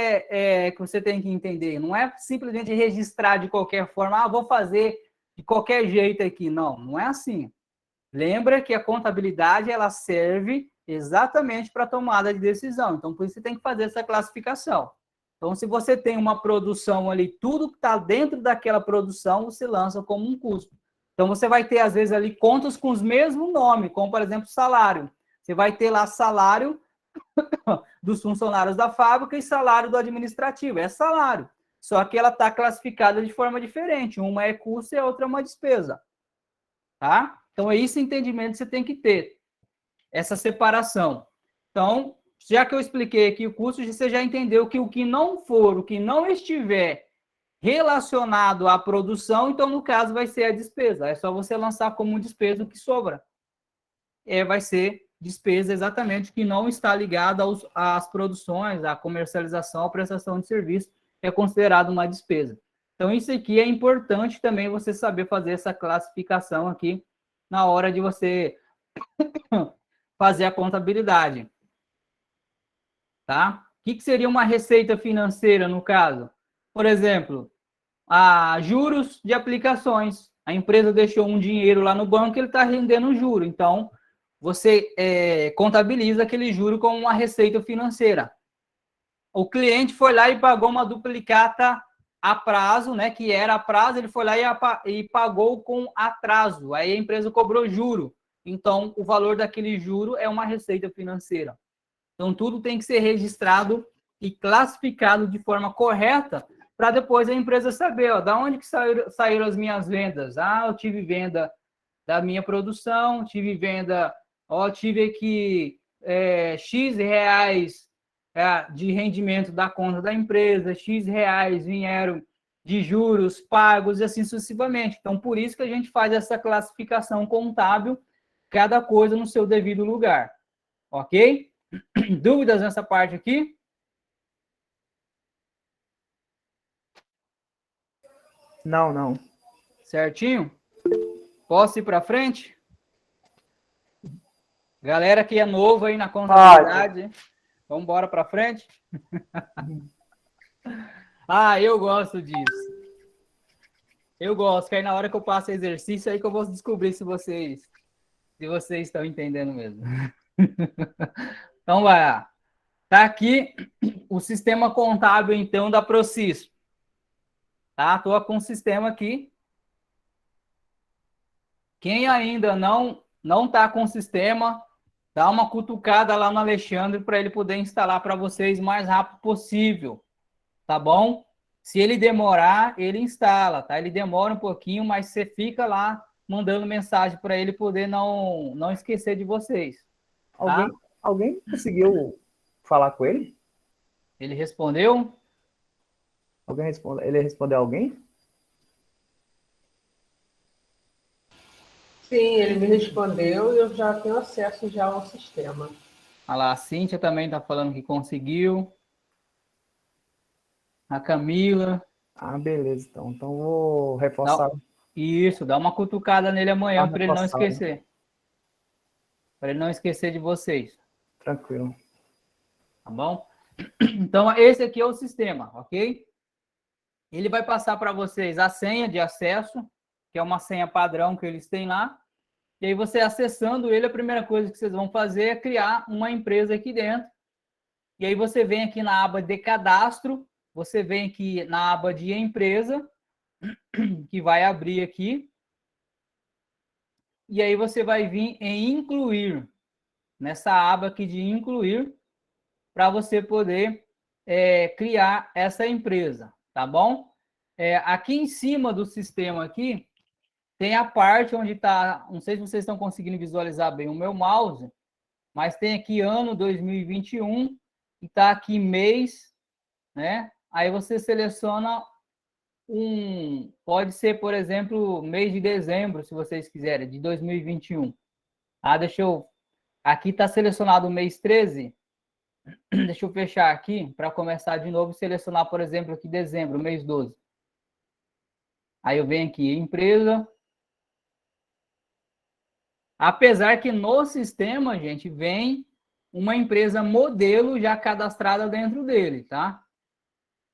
[SPEAKER 1] que você tem que entender. Não é simplesmente registrar de qualquer forma, vou fazer de qualquer jeito aqui. Não, não é assim. Lembra que a contabilidade, ela serve exatamente para a tomada de decisão. Então, por isso você tem que fazer essa classificação. Então, se você tem uma produção ali, tudo que está dentro daquela produção, você lança como um custo. Então, você vai ter, às vezes, ali contas com os mesmos nomes, como, por exemplo, salário. Você vai ter lá salário dos funcionários da fábrica e salário do administrativo. É salário. Só que ela está classificada de forma diferente. Uma é custo e a outra é uma despesa. Tá? Então, é esse entendimento que você tem que ter. Essa separação. Então, já que eu expliquei aqui o custo, você já entendeu que o que não for, o que não estiver relacionado à produção, então, no caso, vai ser a despesa. É só você lançar como despesa o que sobra. Vai ser despesa exatamente que não está ligada às produções, à comercialização, à prestação de serviço, é considerado uma despesa. Então, isso aqui é importante também você saber fazer essa classificação aqui na hora de você fazer a contabilidade. Tá? O que seria uma receita financeira, no caso? Por exemplo, juros de aplicações. A empresa deixou um dinheiro lá no banco, ele está rendendo juro. Então, você contabiliza aquele juro como uma receita financeira. O cliente foi lá e pagou uma duplicata a prazo, né? Que era a prazo, ele foi lá e pagou com atraso. Aí a empresa cobrou juro. Então, o valor daquele juro é uma receita financeira. Então, tudo tem que ser registrado e classificado de forma correta para depois a empresa saber, ó, da onde que saíram as minhas vendas. Eu tive venda da minha produção, tive venda, tive aqui X reais de rendimento da conta da empresa, X reais vieram de juros pagos e assim sucessivamente. Então, por isso que a gente faz essa classificação contábil, cada coisa no seu devido lugar. Ok? Dúvidas nessa parte aqui?
[SPEAKER 2] Não.
[SPEAKER 1] Certinho? Posso ir para frente? Galera que é novo aí na contabilidade, vamos embora para frente? Eu gosto disso. Eu gosto, que aí na hora que eu passo exercício, aí que eu vou descobrir se vocês estão entendendo mesmo. Então, vai lá. Tá aqui o sistema contábil, então, da Procis. Tá? Estou com o sistema aqui. Quem ainda não está com o sistema, dá uma cutucada lá no Alexandre para ele poder instalar para vocês o mais rápido possível. Tá bom? Se ele demorar, ele instala, tá? Ele demora um pouquinho, mas você fica lá mandando mensagem para ele poder não esquecer de vocês. Tá?
[SPEAKER 2] Alguém conseguiu falar com ele?
[SPEAKER 1] Ele respondeu?
[SPEAKER 2] Ele respondeu a alguém?
[SPEAKER 3] Sim, ele me respondeu e eu já tenho acesso já ao sistema.
[SPEAKER 1] Olha lá, a Cíntia também está falando que conseguiu. A Camila.
[SPEAKER 2] Beleza, então. Então vou reforçar.
[SPEAKER 1] Isso, dá uma cutucada nele amanhã para ele não esquecer. Para ele não esquecer de vocês.
[SPEAKER 2] Tranquilo.
[SPEAKER 1] Tá bom? Então, esse aqui é o sistema, ok? Ele vai passar para vocês a senha de acesso, que é uma senha padrão que eles têm lá. E aí, você acessando ele, a primeira coisa que vocês vão fazer é criar uma empresa aqui dentro. E aí, você vem aqui na aba de cadastro, você vem aqui na aba de empresa, que vai abrir aqui. E aí, você vai vir em incluir, nessa aba aqui de incluir, para você poder criar essa empresa, tá bom? Aqui em cima do sistema aqui, tem a parte onde está, não sei se vocês estão conseguindo visualizar bem o meu mouse, mas tem aqui ano 2021, e está aqui mês, né? Aí você seleciona pode ser, por exemplo, mês de dezembro, se vocês quiserem, de 2021. Aqui está selecionado o mês 13, deixa eu fechar aqui para começar de novo e selecionar, por exemplo, aqui dezembro, mês 12. Aí eu venho aqui, empresa. Apesar que no sistema, gente, vem uma empresa modelo já cadastrada dentro dele, tá?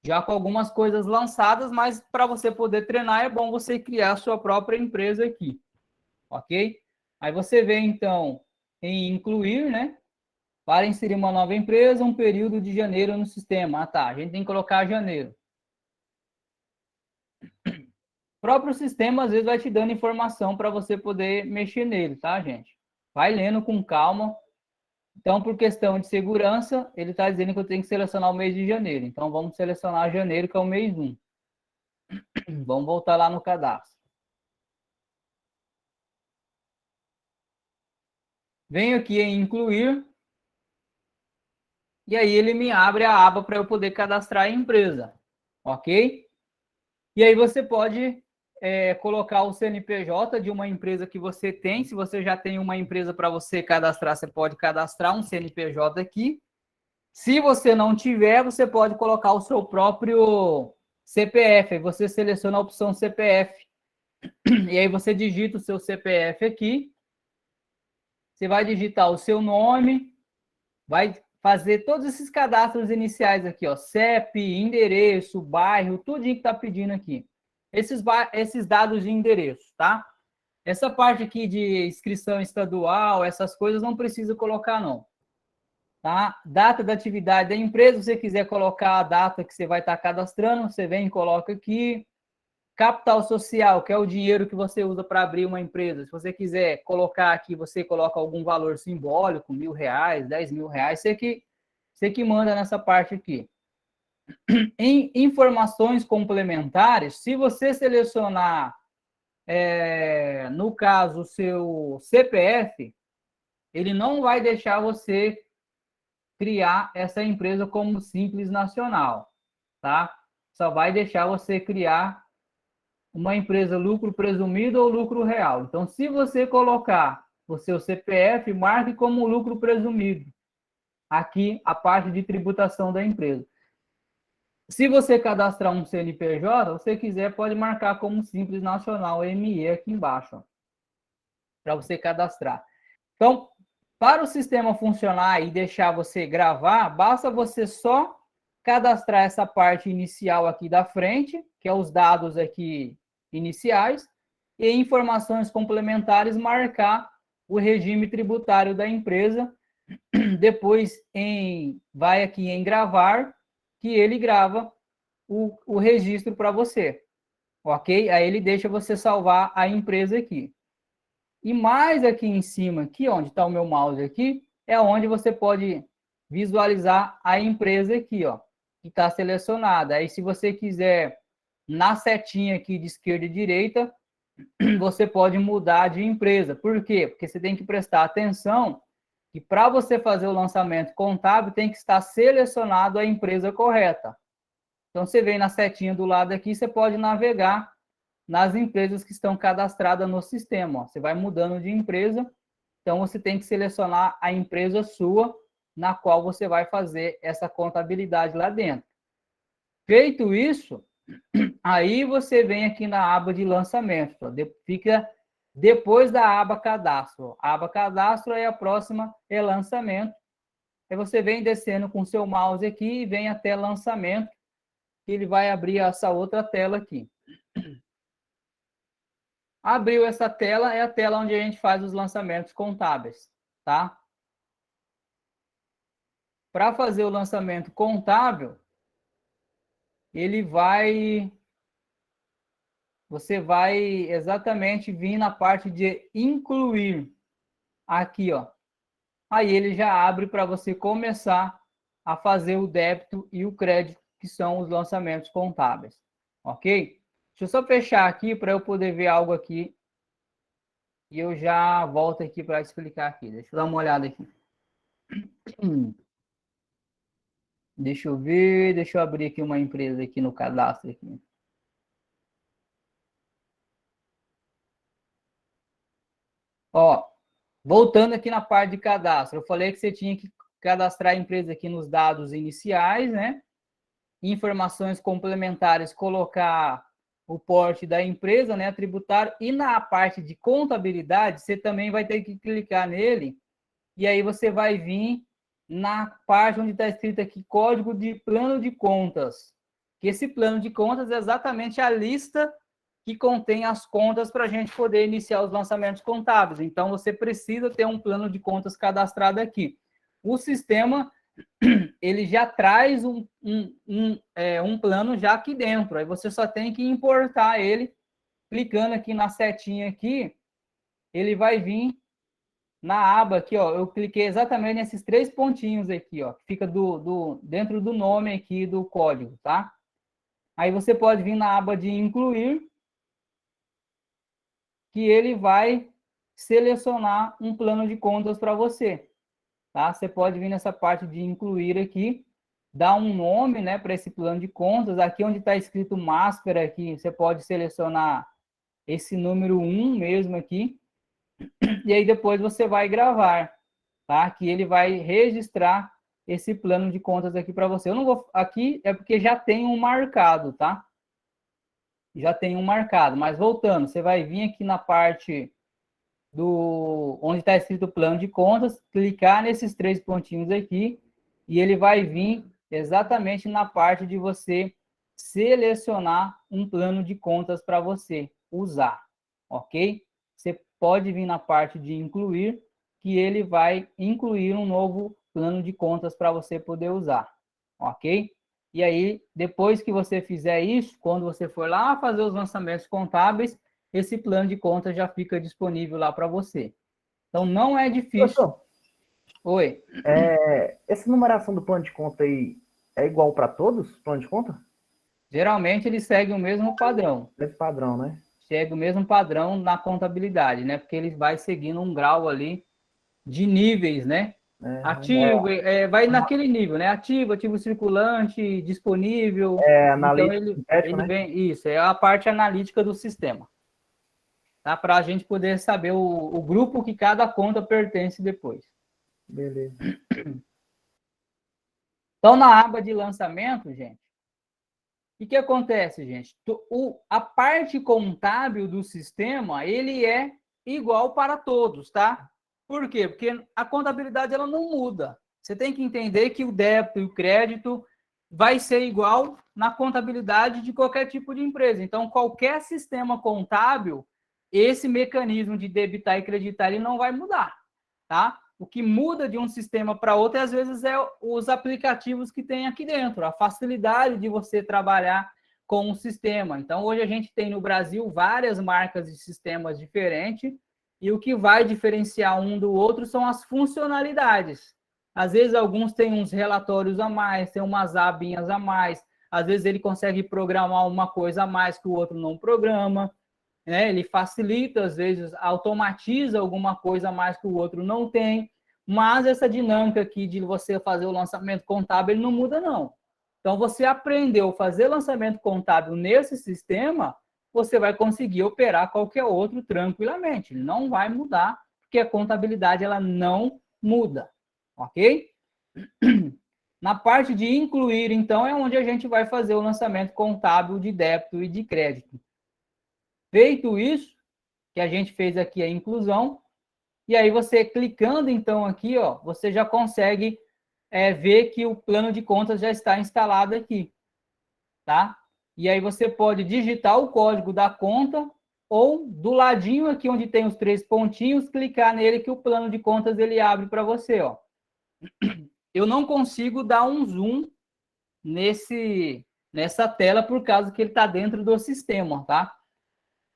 [SPEAKER 1] Já com algumas coisas lançadas, mas para você poder treinar é bom você criar a sua própria empresa aqui, ok? Aí você vem, então, em incluir, né? Para inserir uma nova empresa, um período de janeiro no sistema. A gente tem que colocar janeiro. O próprio sistema, às vezes, vai te dando informação para você poder mexer nele, tá, gente? Vai lendo com calma. Então, por questão de segurança, ele está dizendo que eu tenho que selecionar o mês de janeiro. Então, vamos selecionar janeiro, que é o mês 1. Vamos voltar lá no cadastro. Venho aqui em incluir. E aí ele me abre a aba para eu poder cadastrar a empresa. Ok? E aí você pode colocar o CNPJ de uma empresa que você tem. Se você já tem uma empresa para você cadastrar, você pode cadastrar um CNPJ aqui. Se você não tiver, você pode colocar o seu próprio CPF. Aí você seleciona a opção CPF. E aí você digita o seu CPF aqui. Você vai digitar o seu nome, vai fazer todos esses cadastros iniciais aqui, ó, CEP, endereço, bairro, tudo que está pedindo aqui. Esses dados de endereço, tá? Essa parte aqui de inscrição estadual, essas coisas não precisa colocar, não. Tá? Data da atividade da empresa, se você quiser colocar a data que você vai estar cadastrando, você vem e coloca aqui. Capital social, que é o dinheiro que você usa para abrir uma empresa. Se você quiser colocar aqui, você coloca algum valor simbólico, R$1.000, R$10.000, você que manda nessa parte aqui. Em informações complementares, se você selecionar, no caso, o seu CPF, ele não vai deixar você criar essa empresa como simples nacional, tá? Só vai deixar você criar uma empresa lucro presumido ou lucro real. Então, se você colocar o seu CPF, marque como lucro presumido. Aqui, a parte de tributação da empresa. Se você cadastrar um CNPJ, você quiser, pode marcar como simples nacional, ME, aqui embaixo, para você cadastrar. Então, para o sistema funcionar e deixar você gravar, basta você só cadastrar essa parte inicial aqui da frente, que é os dados aqui iniciais, e informações complementares marcar o regime tributário da empresa. Depois vai aqui em gravar, que ele grava o registro para você, ok? Aí ele deixa você salvar a empresa aqui. E mais aqui em cima, aqui onde está o meu mouse aqui, é onde você pode visualizar a empresa aqui, ó, que está selecionada. Aí se você quiser, na setinha aqui de esquerda e direita, você pode mudar de empresa. Por quê? Porque você tem que prestar atenção que para você fazer o lançamento contábil, tem que estar selecionado a empresa correta. Então, você vem na setinha do lado aqui, você pode navegar nas empresas que estão cadastradas no sistema. Ó. Você vai mudando de empresa, então você tem que selecionar a empresa sua, na qual você vai fazer essa contabilidade lá dentro. Feito isso, aí você vem aqui na aba de lançamento. Ó. Fica depois da aba cadastro. A aba cadastro, aí a próxima é lançamento. Aí você vem descendo com o seu mouse aqui e vem até lançamento, que ele vai abrir essa outra tela aqui. Abriu essa tela, é a tela onde a gente faz os lançamentos contábeis, tá? Para fazer o lançamento contábil, você vai exatamente vir na parte de incluir aqui, ó. Aí ele já abre para você começar a fazer o débito e o crédito, que são os lançamentos contábeis, ok? Deixa eu só fechar aqui para eu poder ver algo aqui e eu já volto aqui para explicar aqui. Deixa eu dar uma olhada aqui. Deixa eu ver, deixa eu abrir aqui uma empresa aqui no cadastro aqui. Ó, voltando aqui na parte de cadastro, eu falei que você tinha que cadastrar a empresa aqui nos dados iniciais, né? Informações complementares, colocar o porte da empresa, né, tributário, e na parte de contabilidade, você também vai ter que clicar nele, e aí você vai vir na parte onde está escrito aqui, código de plano de contas, que esse plano de contas é exatamente a lista que contém as contas para a gente poder iniciar os lançamentos contábeis. Então, você precisa ter um plano de contas cadastrado aqui. O sistema, ele já traz um plano já aqui dentro. Aí você só tem que importar ele, clicando aqui na setinha aqui, ele vai vir na aba aqui, ó. Eu cliquei exatamente nesses 3 pontinhos aqui, ó, que fica dentro do nome aqui do código, tá? Aí você pode vir na aba de incluir, que ele vai selecionar um plano de contas para você, tá? Você pode vir nessa parte de incluir aqui, dar um nome, né, para esse plano de contas. Aqui onde está escrito máscara, aqui, você pode selecionar esse número 1 mesmo aqui, e aí depois você vai gravar, tá? Que ele vai registrar esse plano de contas aqui para você. Eu não vou... Aqui é porque já tem um marcado, tá? Já tem um marcado. Mas voltando, você vai vir aqui na parte onde está escrito plano de contas, clicar nesses 3 pontinhos aqui, e ele vai vir exatamente na parte de você selecionar um plano de contas para você usar, ok? Você pode vir na parte de incluir, que ele vai incluir um novo plano de contas para você poder usar, ok? E aí, depois que você fizer isso, quando você for lá fazer os lançamentos contábeis, esse plano de contas já fica disponível lá para você. Então, não é difícil.
[SPEAKER 2] Professor,
[SPEAKER 1] Oi.
[SPEAKER 2] essa numeração do plano de conta aí é igual para todos, plano de conta?
[SPEAKER 1] Geralmente, ele segue o mesmo padrão.
[SPEAKER 2] Esse padrão, né?
[SPEAKER 1] Segue o mesmo padrão na contabilidade, né? Porque ele vai seguindo um grau ali de níveis, né? Ativo, vai naquele nível, né? Ativo, ativo circulante, disponível. Então, ele vem... Isso, é a parte analítica do sistema. Tá? Para a gente poder saber o grupo que cada conta pertence depois.
[SPEAKER 2] Beleza.
[SPEAKER 1] Então, na aba de lançamento, gente, o que acontece, gente? A parte contábil do sistema, ele é igual para todos, tá? Por quê? Porque a contabilidade, ela não muda. Você tem que entender que o débito e o crédito vai ser igual na contabilidade de qualquer tipo de empresa. Então, qualquer sistema contábil, esse mecanismo de debitar e creditar, ele não vai mudar, tá? O que muda de um sistema para outro, às vezes, é os aplicativos que tem aqui dentro, a facilidade de você trabalhar com o sistema. Então, hoje a gente tem no Brasil várias marcas de sistemas diferentes, e o que vai diferenciar um do outro são as funcionalidades. Às vezes, alguns têm uns relatórios a mais, tem umas abinhas a mais, às vezes ele consegue programar uma coisa a mais que o outro não programa, né? Ele facilita, às vezes, automatiza alguma coisa a mais que o outro não tem, mas essa dinâmica aqui de você fazer o lançamento contábil, ele não muda, não. Então, você aprendeu a fazer lançamento contábil nesse sistema, você vai conseguir operar qualquer outro tranquilamente. Ele não vai mudar, porque a contabilidade, ela não muda, ok? Na parte de incluir, então, é onde a gente vai fazer o lançamento contábil de débito e de crédito. Feito isso, que a gente fez aqui a inclusão, e aí você clicando, então, aqui, ó, você já consegue ver que o plano de contas já está instalado aqui, tá? E aí você pode digitar o código da conta ou do ladinho aqui onde tem os 3 pontinhos, clicar nele que o plano de contas ele abre para você, ó. Eu não consigo dar um zoom nessa tela por causa que ele está dentro do sistema, tá?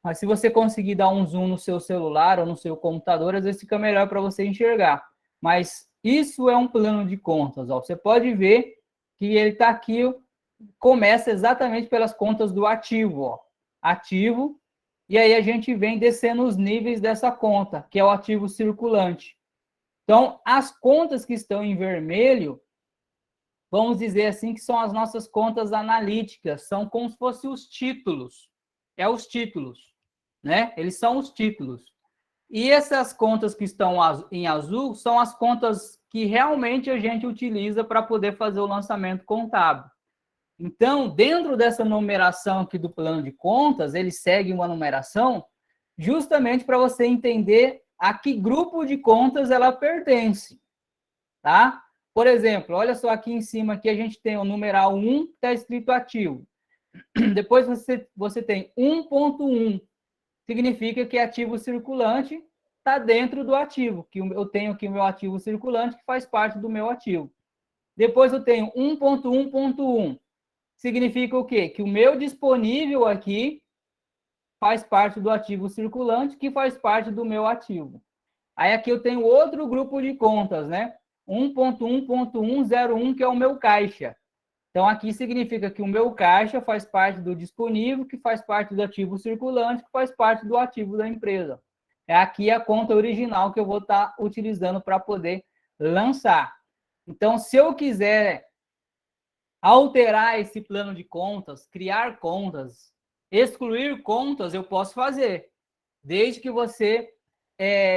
[SPEAKER 1] Mas se você conseguir dar um zoom no seu celular ou no seu computador, às vezes fica melhor para você enxergar. Mas isso é um plano de contas, ó. Você pode ver que ele está aqui, começa exatamente pelas contas do ativo, ó. Ativo, e aí a gente vem descendo os níveis dessa conta, que é o ativo circulante. Então, as contas que estão em vermelho, vamos dizer assim, que são as nossas contas analíticas, são como se fossem os títulos. É os títulos, né? Eles são os títulos. E essas contas que estão em azul são as contas que realmente a gente utiliza para poder fazer o lançamento contábil. Então, dentro dessa numeração aqui do plano de contas, ele segue uma numeração justamente para você entender a que grupo de contas ela pertence, tá? Por exemplo, olha só aqui em cima, aqui a gente tem o numeral 1, que está escrito ativo. Depois você tem 1.1, significa que ativo circulante está dentro do ativo, que eu tenho aqui o meu ativo circulante, que faz parte do meu ativo. Depois eu tenho 1.1.1, significa o quê? Que o meu disponível aqui faz parte do ativo circulante, que faz parte do meu ativo. Aí aqui eu tenho outro grupo de contas, né? 1.1.101, que é o meu caixa. Então, aqui significa que o meu caixa faz parte do disponível, que faz parte do ativo circulante, que faz parte do ativo da empresa. É aqui a conta original que eu vou estar utilizando para poder lançar. Então, se eu quiser Alterar esse plano de contas, criar contas, excluir contas, eu posso fazer, desde que você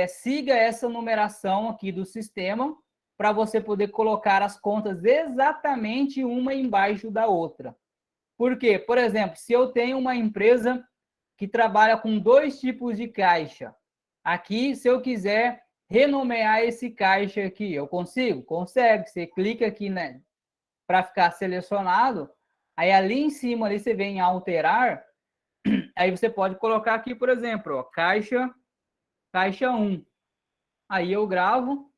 [SPEAKER 1] siga essa numeração aqui do sistema, para você poder colocar as contas exatamente uma embaixo da outra. Por quê? Por exemplo, se eu tenho uma empresa que trabalha com 2 tipos de caixa, aqui, se eu quiser renomear esse caixa aqui, eu consigo? Consegue. Você clica aqui, né, para ficar selecionado, aí ali em cima, ali você vem em alterar, aí você pode colocar aqui, por exemplo, ó, caixa 1. Aí eu gravo,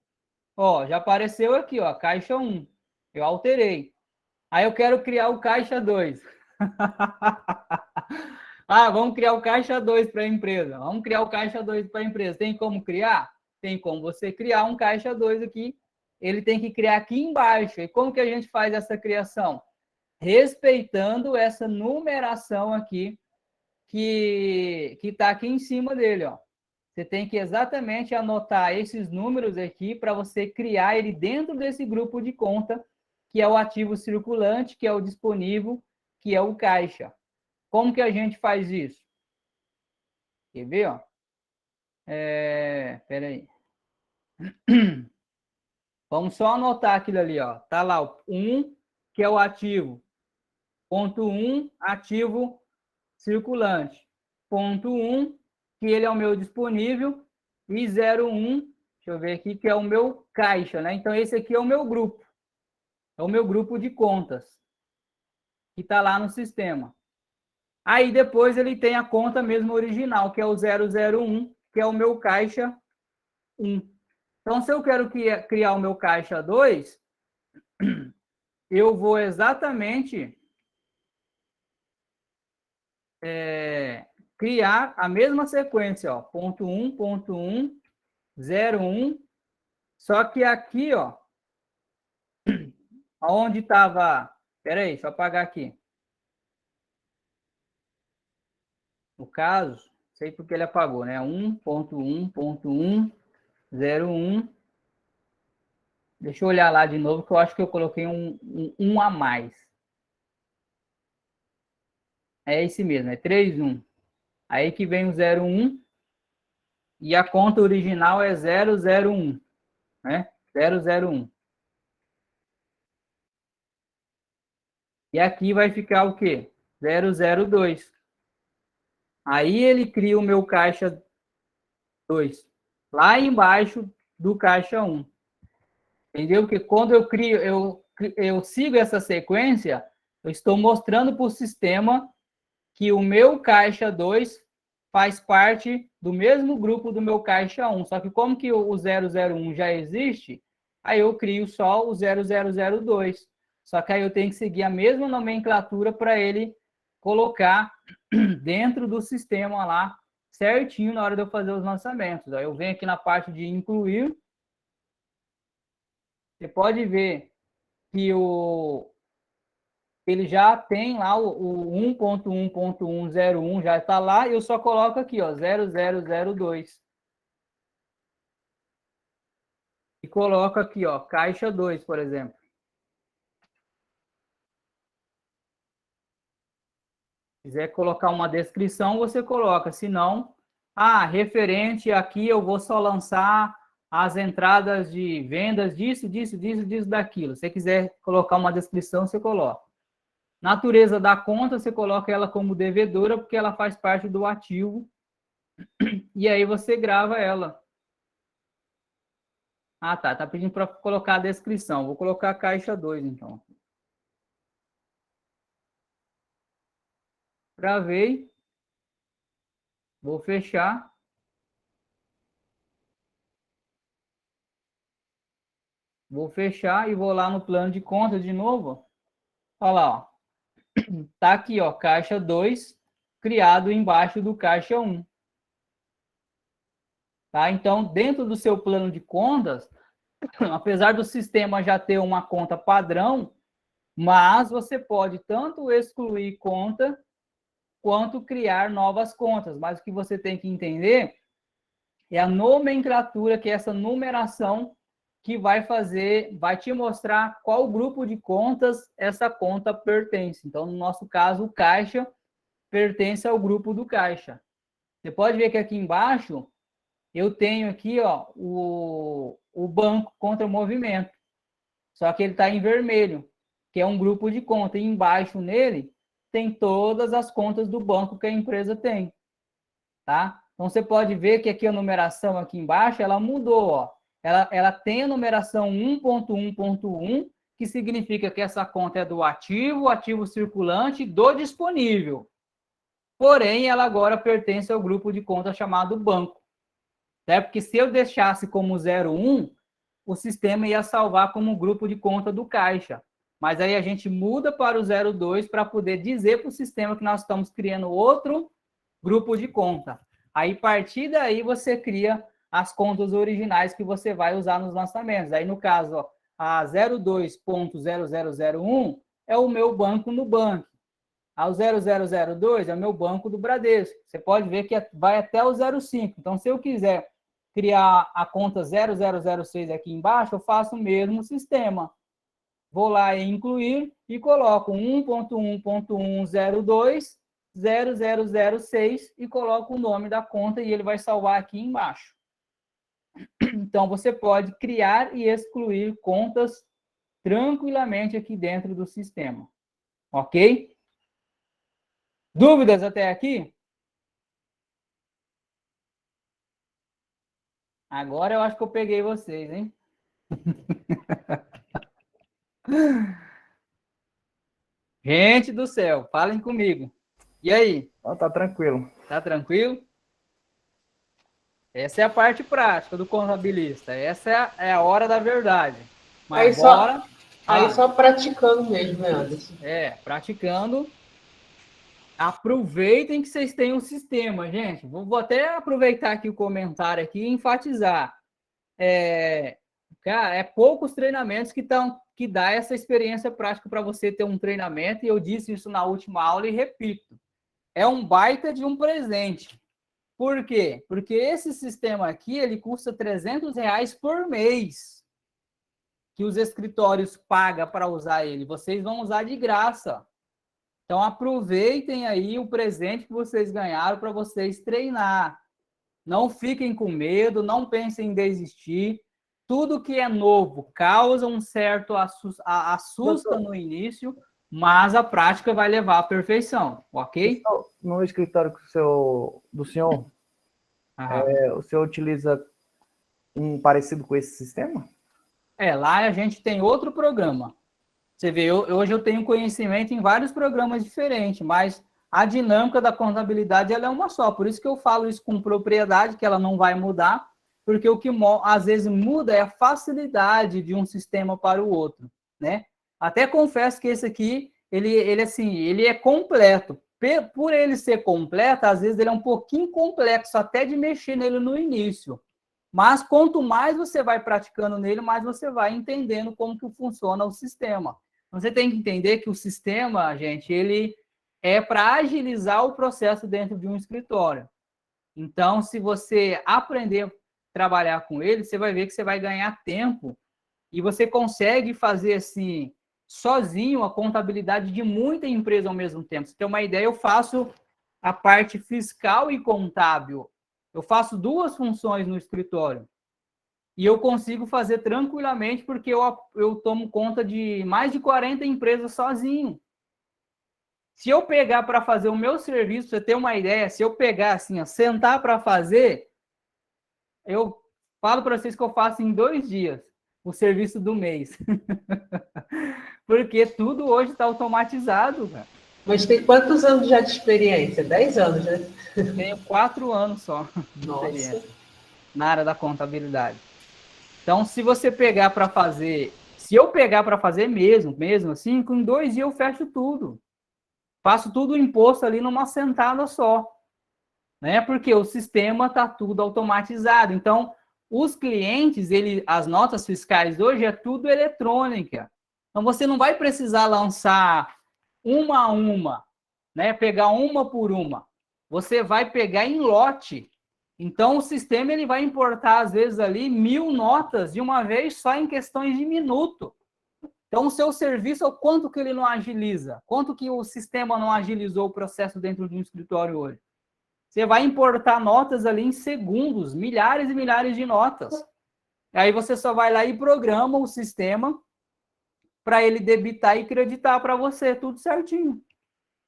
[SPEAKER 1] ó, já apareceu aqui, ó, caixa 1. Eu alterei. Aí eu quero criar o caixa 2. Ah, vamos criar o caixa 2 para a empresa. Vamos criar o caixa 2 para a empresa. Tem como criar? Tem como você criar um caixa 2 aqui. Ele tem que criar aqui embaixo. E como que a gente faz essa criação? Respeitando essa numeração aqui que está aqui em cima dele, ó. Você tem que exatamente anotar esses números aqui para você criar ele dentro desse grupo de conta, que é o ativo circulante, que é o disponível, que é o caixa. Como que a gente faz isso? Quer ver, ó? Espera aí. Vamos só anotar aquilo ali, ó. Tá lá o 1, que é o ativo. Ponto 1, ativo circulante. Ponto 1, que ele é o meu disponível. E 01, deixa eu ver aqui, que é o meu caixa, né? Então, esse aqui é o meu grupo. É o meu grupo de contas. Que está lá no sistema. Aí, depois, ele tem a conta mesmo original, que é o 001, que é o meu caixa 1. Então, se eu quero criar o meu caixa 2, eu vou exatamente criar a mesma sequência, ó, ponto 1, ponto 1, 01, só que aqui, ó, onde estava... Espera aí, deixa eu apagar aqui. No caso, sei porque ele apagou, né? 1.1.1.101. Deixa eu olhar lá de novo, que eu acho que eu coloquei um a mais. É esse mesmo, é 3.1. Aí que vem o 01 e a conta original é 001, né? 001. E aqui vai ficar o quê? 002. Aí ele cria o meu caixa 2, lá embaixo do caixa 1. Entendeu? Porque quando eu crio, eu sigo essa sequência, eu estou mostrando para o sistema que o meu caixa 2 faz parte do mesmo grupo do meu caixa 1. Só que como que o 001 já existe, aí eu crio só o 0002. Só que aí eu tenho que seguir a mesma nomenclatura para ele colocar dentro do sistema lá, certinho na hora de eu fazer os lançamentos. Aí eu venho aqui na parte de incluir. Você pode ver que ele já tem lá o 1.1.101 já está lá, eu só coloco aqui, ó, 0002. E coloco aqui, ó, caixa 2, por exemplo. Se quiser colocar uma descrição, você coloca. Se não, referente aqui eu vou só lançar as entradas de vendas disso, daquilo. Se você quiser colocar uma descrição, você coloca. Natureza da conta, você coloca ela como devedora, porque ela faz parte do ativo. E aí você grava ela. Tá pedindo para colocar a descrição. Vou colocar a caixa 2, então. Gravei. Vou fechar. Vou fechar e vou lá no plano de contas de novo. Olha lá, ó. Tá aqui, ó, caixa 2, criado embaixo do caixa 1. Tá? Então, dentro do seu plano de contas, apesar do sistema já ter uma conta padrão, mas você pode tanto excluir conta, quanto criar novas contas. Mas o que você tem que entender é a nomenclatura, que é essa numeração que vai te mostrar qual grupo de contas essa conta pertence. Então, no nosso caso, o caixa pertence ao grupo do caixa. Você pode ver que aqui embaixo eu tenho aqui, ó, o banco contra movimento. Só que ele está em vermelho, que é um grupo de conta. E embaixo nele tem todas as contas do banco que a empresa tem. Tá? Então, você pode ver que aqui a numeração aqui embaixo, ela mudou. Ó. Ela tem a numeração 1.1.1, que significa que essa conta é do ativo circulante, do disponível. Porém, ela agora pertence ao grupo de conta chamado banco. Né? Porque se eu deixasse como 01, o sistema ia salvar como grupo de conta do caixa. Mas aí a gente muda para o 02 para poder dizer para o sistema que nós estamos criando outro grupo de conta. Aí, a partir daí, você cria as contas originais que você vai usar nos lançamentos. Aí, no caso, ó, a 02.0001 é o meu banco no banco. A 0002 é o meu banco do Bradesco. Você pode ver que vai até o 05. Então, se eu quiser criar a conta 0006 aqui embaixo, eu faço o mesmo sistema. Vou lá em incluir e coloco 1.1.102 0006 e coloco o nome da conta e ele vai salvar aqui embaixo. Então, você pode criar e excluir contas tranquilamente aqui dentro do sistema. Ok? Dúvidas até aqui? Agora eu acho que eu peguei vocês, hein? Gente do céu, falem comigo. E aí?
[SPEAKER 2] Tá tranquilo.
[SPEAKER 1] Tá tranquilo? Essa é a parte prática do contabilista. Essa é a hora da verdade. Mas
[SPEAKER 3] aí só praticando mesmo, né, Anderson?
[SPEAKER 1] Praticando. Aproveitem que vocês têm um sistema, gente. Vou até aproveitar aqui o comentário aqui e enfatizar. Cara, poucos treinamentos que dá essa experiência prática para você ter um treinamento, e eu disse isso na última aula e repito. É um baita de um presente. Por quê? Porque esse sistema aqui, ele custa R$300 por mês que os escritórios pagam para usar ele. Vocês vão usar de graça. Então, aproveitem aí o presente que vocês ganharam para vocês treinar. Não fiquem com medo, não pensem em desistir. Tudo que é novo causa um certo assusta no início, mas a prática vai levar à perfeição, ok?
[SPEAKER 2] No escritório do senhor, o senhor utiliza um parecido com esse sistema?
[SPEAKER 1] Lá a gente tem outro programa. Você vê, hoje eu tenho conhecimento em vários programas diferentes, mas a dinâmica da contabilidade ela é uma só. Por isso que eu falo isso com propriedade, que ela não vai mudar, porque o que às vezes muda é a facilidade de um sistema para o outro, né? Até confesso que esse aqui, ele é completo. Por ele ser completo, às vezes ele é um pouquinho complexo até de mexer nele no início. Mas quanto mais você vai praticando nele, mais você vai entendendo como que funciona o sistema. Você tem que entender que o sistema, gente, ele é para agilizar o processo dentro de um escritório. Então, se você aprender a trabalhar com ele, você vai ver que você vai ganhar tempo e você consegue fazer assim, sozinho, a contabilidade de muita empresa ao mesmo tempo. Pra você ter uma ideia, eu faço a parte fiscal e contábil. Eu faço 2 funções no escritório. E eu consigo fazer tranquilamente porque eu tomo conta de mais de 40 empresas sozinho. Se eu pegar para fazer o meu serviço, você ter uma ideia, se eu pegar assim, sentar para fazer, eu falo para vocês que eu faço em 2 dias o serviço do mês. Porque tudo hoje está automatizado, cara.
[SPEAKER 3] Mas tem quantos anos já de experiência? 10 anos, né?
[SPEAKER 1] Tenho 4 anos só de experiência na área da contabilidade. Então, se você pegar para fazer, se eu pegar para fazer mesmo assim, em 2 dias eu fecho tudo. Faço tudo o imposto ali numa sentada só. Né? Porque o sistema está tudo automatizado. Então, os clientes, as notas fiscais hoje é tudo eletrônica. Então, você não vai precisar lançar uma a uma, né? Pegar uma por uma. Você vai pegar em lote Então, o sistema ele vai importar, às vezes, ali 1000 notas de uma vez só em questões de minuto. Então, o seu serviço, quanto que ele não agiliza? Quanto que o sistema não agilizou o processo dentro de um escritório hoje? Você vai importar notas ali em segundos, milhares e milhares de notas. Aí você só vai lá e programa o sistema para ele debitar e creditar para você, tudo certinho.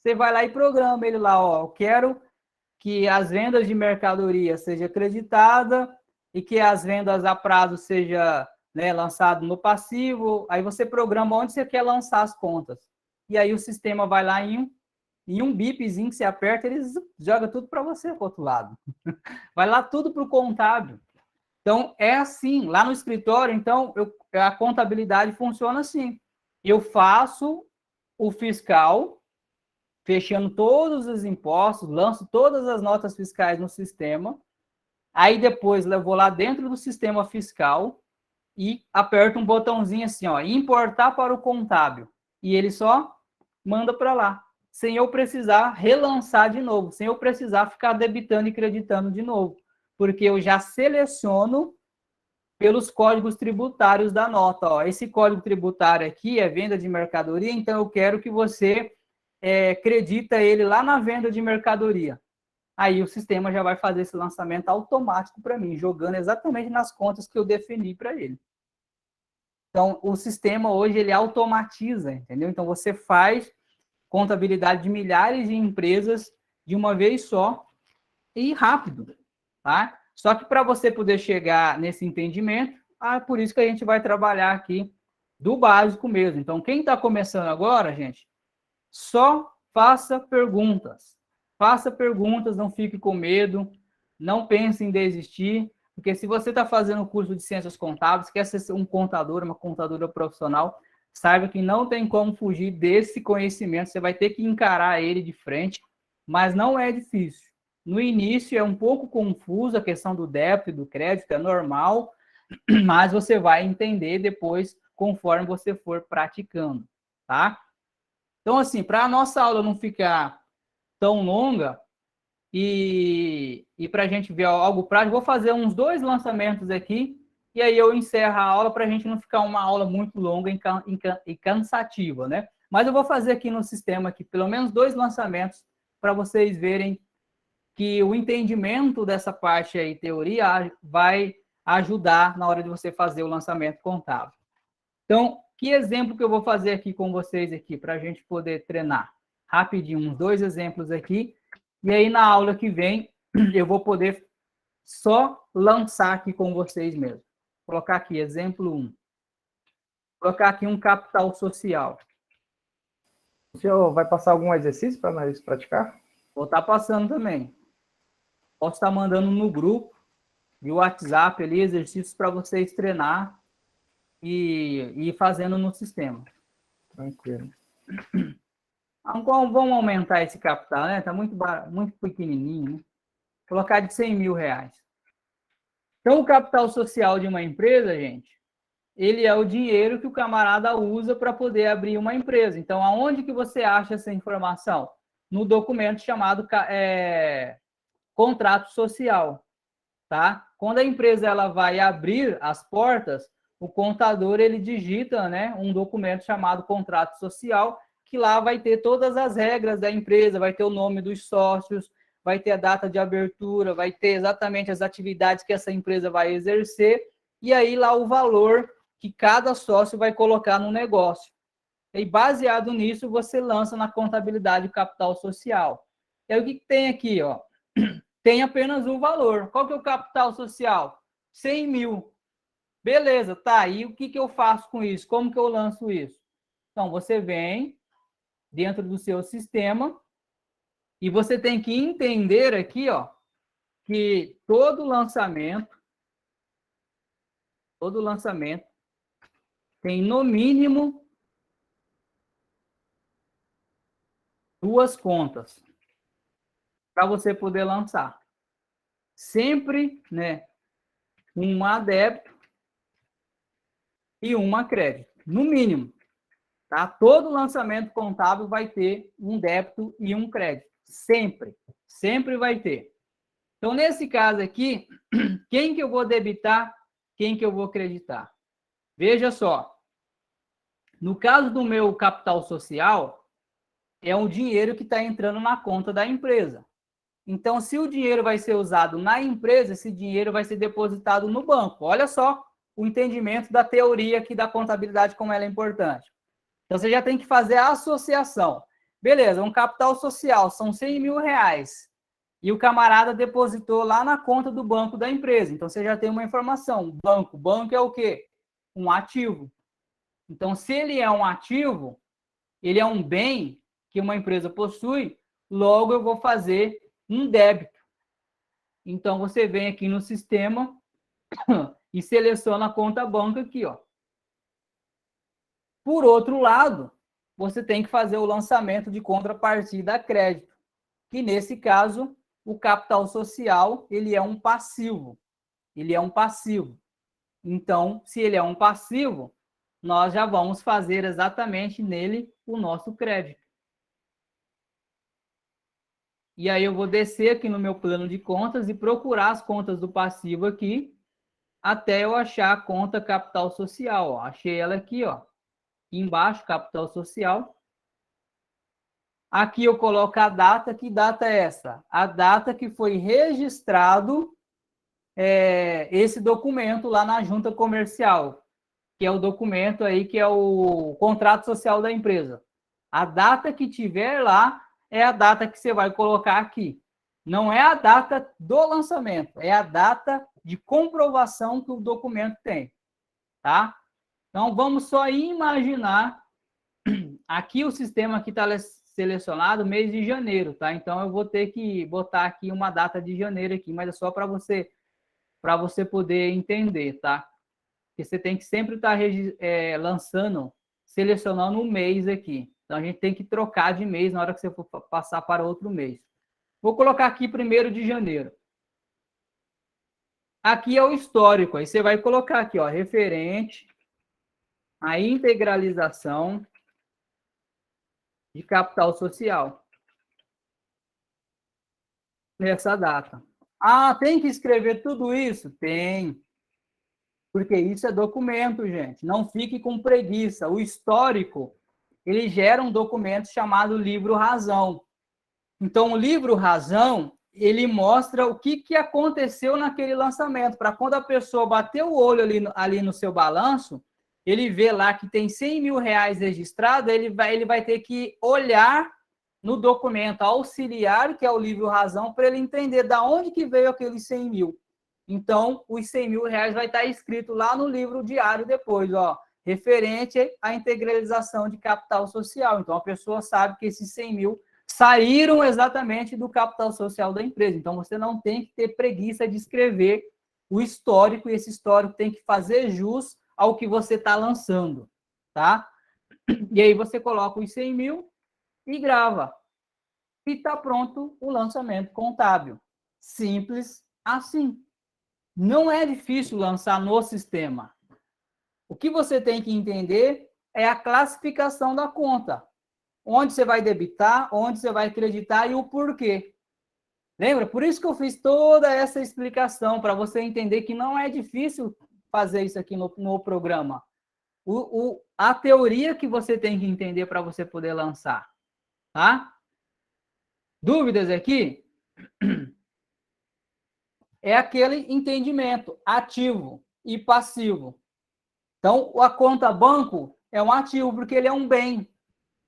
[SPEAKER 1] Você vai lá e programa ele lá, ó, eu quero que as vendas de mercadoria seja creditada e que as vendas a prazo seja, né, lançado no passivo. Aí você programa onde você quer lançar as contas. E aí o sistema vai lá em um bipzinho que você aperta, ele joga tudo para você para o outro lado. Vai lá tudo para o contábil. Então, é assim, lá no escritório, então, a contabilidade funciona assim. Eu faço o fiscal, fechando todos os impostos, lanço todas as notas fiscais no sistema, aí depois eu vou lá dentro do sistema fiscal e aperto um botãozinho assim, ó, importar para o contábil. E ele só manda para lá, sem eu precisar relançar de novo, sem eu precisar ficar debitando e creditando de novo, porque eu já seleciono pelos códigos tributários da nota. Ó, esse código tributário aqui é venda de mercadoria, então eu quero que você acredita ele lá na venda de mercadoria. Aí o sistema já vai fazer esse lançamento automático para mim, jogando exatamente nas contas que eu defini para ele. Então, o sistema hoje, ele automatiza, entendeu? Então, você faz contabilidade de milhares de empresas de uma vez só e rápido, tá? Só que para você poder chegar nesse entendimento, é por isso que a gente vai trabalhar aqui do básico mesmo. Então, quem está começando agora, gente, só faça perguntas. Faça perguntas, não fique com medo, não pense em desistir, porque se você está fazendo o curso de Ciências Contábeis, quer ser um contador, uma contadora profissional, saiba que não tem como fugir desse conhecimento, você vai ter que encarar ele de frente, mas não é difícil. No início é um pouco confuso a questão do débito e do crédito, é normal, mas você vai entender depois, conforme você for praticando, tá? Então, assim, para a nossa aula não ficar tão longa e para a gente ver algo prático, vou fazer uns 2 lançamentos aqui e aí eu encerro a aula para a gente não ficar uma aula muito longa e cansativa, né? Mas eu vou fazer aqui no sistema aqui, pelo menos 2 lançamentos para vocês verem que o entendimento dessa parte aí, teoria, vai ajudar na hora de você fazer o lançamento contábil. Então, que exemplo que eu vou fazer aqui com vocês aqui, para a gente poder treinar? Rapidinho, uns 2 exemplos aqui. E aí, na aula que vem, eu vou poder só lançar aqui com vocês mesmo. Vou colocar aqui, exemplo 1. Vou colocar aqui um capital social.
[SPEAKER 2] O senhor vai passar algum exercício para nós praticar?
[SPEAKER 1] Vou estar passando também. Posso estar mandando no grupo de WhatsApp ali exercícios para vocês treinar e fazendo no sistema.
[SPEAKER 2] Tranquilo.
[SPEAKER 1] Vamos aumentar esse capital, né? Está muito pequenininho, né? Vou colocar de 100 mil reais. Então, o capital social de uma empresa, gente, ele é o dinheiro que o camarada usa para poder abrir uma empresa. Então, aonde que você acha essa informação? No documento chamado contrato social, tá? Quando a empresa ela vai abrir as portas, o contador ele digita, né, um documento chamado contrato social, que lá vai ter todas as regras da empresa, vai ter o nome dos sócios, vai ter a data de abertura, vai ter exatamente as atividades que essa empresa vai exercer, e aí lá o valor que cada sócio vai colocar no negócio. E baseado nisso, você lança na contabilidade capital social. E aí o que tem aqui, ó? Tem apenas o valor. Qual que é o capital social? 100 mil. Beleza, tá. E o que eu faço com isso? Como que eu lanço isso? Então, você vem dentro do seu sistema e você tem que entender aqui, ó, que todo lançamento tem no mínimo 2 contas para você poder lançar. Sempre, né, uma a débito e uma a crédito, no mínimo. Tá? Todo lançamento contábil vai ter um débito e um crédito. Sempre. Sempre vai ter. Então, nesse caso aqui, quem que eu vou debitar, quem que eu vou creditar? Veja só, no caso do meu capital social, é um dinheiro que está entrando na conta da empresa. Então, se o dinheiro vai ser usado na empresa, esse dinheiro vai ser depositado no banco. Olha só o entendimento da teoria aqui da contabilidade, como ela é importante. Então, você já tem que fazer a associação. Beleza, um capital social são 100 mil reais. E o camarada depositou lá na conta do banco da empresa. Então, você já tem uma informação. Banco é o quê? Um ativo. Então, se ele é um ativo, ele é um bem que uma empresa possui, logo eu vou fazer um débito. Então, você vem aqui no sistema e seleciona a conta banco aqui, ó. Por outro lado, você tem que fazer o lançamento de contrapartida a crédito, que nesse caso, o capital social, ele é um passivo. Ele é um passivo. Então, se ele é um passivo, nós já vamos fazer exatamente nele o nosso crédito. E aí eu vou descer aqui no meu plano de contas e procurar as contas do passivo aqui, até eu achar a conta capital social. Ó. Achei ela aqui, ó. Aqui embaixo, capital social. Aqui eu coloco a data. Que data é essa? A data que foi registrado esse documento lá na junta comercial, que é o documento aí que é o contrato social da empresa. A data que tiver lá é a data que você vai colocar aqui. Não é a data do lançamento, é a data de comprovação que o documento tem, tá? Então, vamos só imaginar, aqui o sistema aqui está selecionado mês de janeiro, tá? Então, eu vou ter que botar aqui uma data de janeiro aqui, mas é só para você poder entender, tá? Porque você tem que sempre estar lançando, selecionando um mês aqui. Então, a gente tem que trocar de mês na hora que você for passar para outro mês. Vou colocar aqui 1º de janeiro. Aqui é o histórico. Aí você vai colocar aqui, ó, referente à integralização de capital social. Nessa data. Ah, tem que escrever tudo isso? Tem. Porque isso é documento, gente. Não fique com preguiça. O histórico, ele gera um documento chamado livro-razão. Então, o livro-razão, ele mostra o que aconteceu naquele lançamento. Para quando a pessoa bater o olho ali no seu balanço, ele vê lá que tem 100 mil reais registrado, ele vai ter que olhar no documento auxiliar, que é o livro-razão, para ele entender de onde que veio aqueles 100 mil. Então, os 100 mil reais vai estar escrito lá no livro diário depois, ó, referente à integralização de capital social. Então, a pessoa sabe que esses 100 mil saíram exatamente do capital social da empresa. Então, você não tem que ter preguiça de escrever o histórico, e esse histórico tem que fazer jus ao que você está lançando, tá? E aí você coloca os 100 mil e grava. E está pronto o lançamento contábil. Simples assim. Não é difícil lançar no sistema. O que você tem que entender é a classificação da conta. Onde você vai debitar, onde você vai creditar e o porquê. Lembra? Por isso que eu fiz toda essa explicação, para você entender que não é difícil fazer isso aqui no programa. A teoria que você tem que entender para você poder lançar. Tá? Dúvidas aqui? É aquele entendimento ativo e passivo. Então, a conta banco é um ativo porque ele é um bem.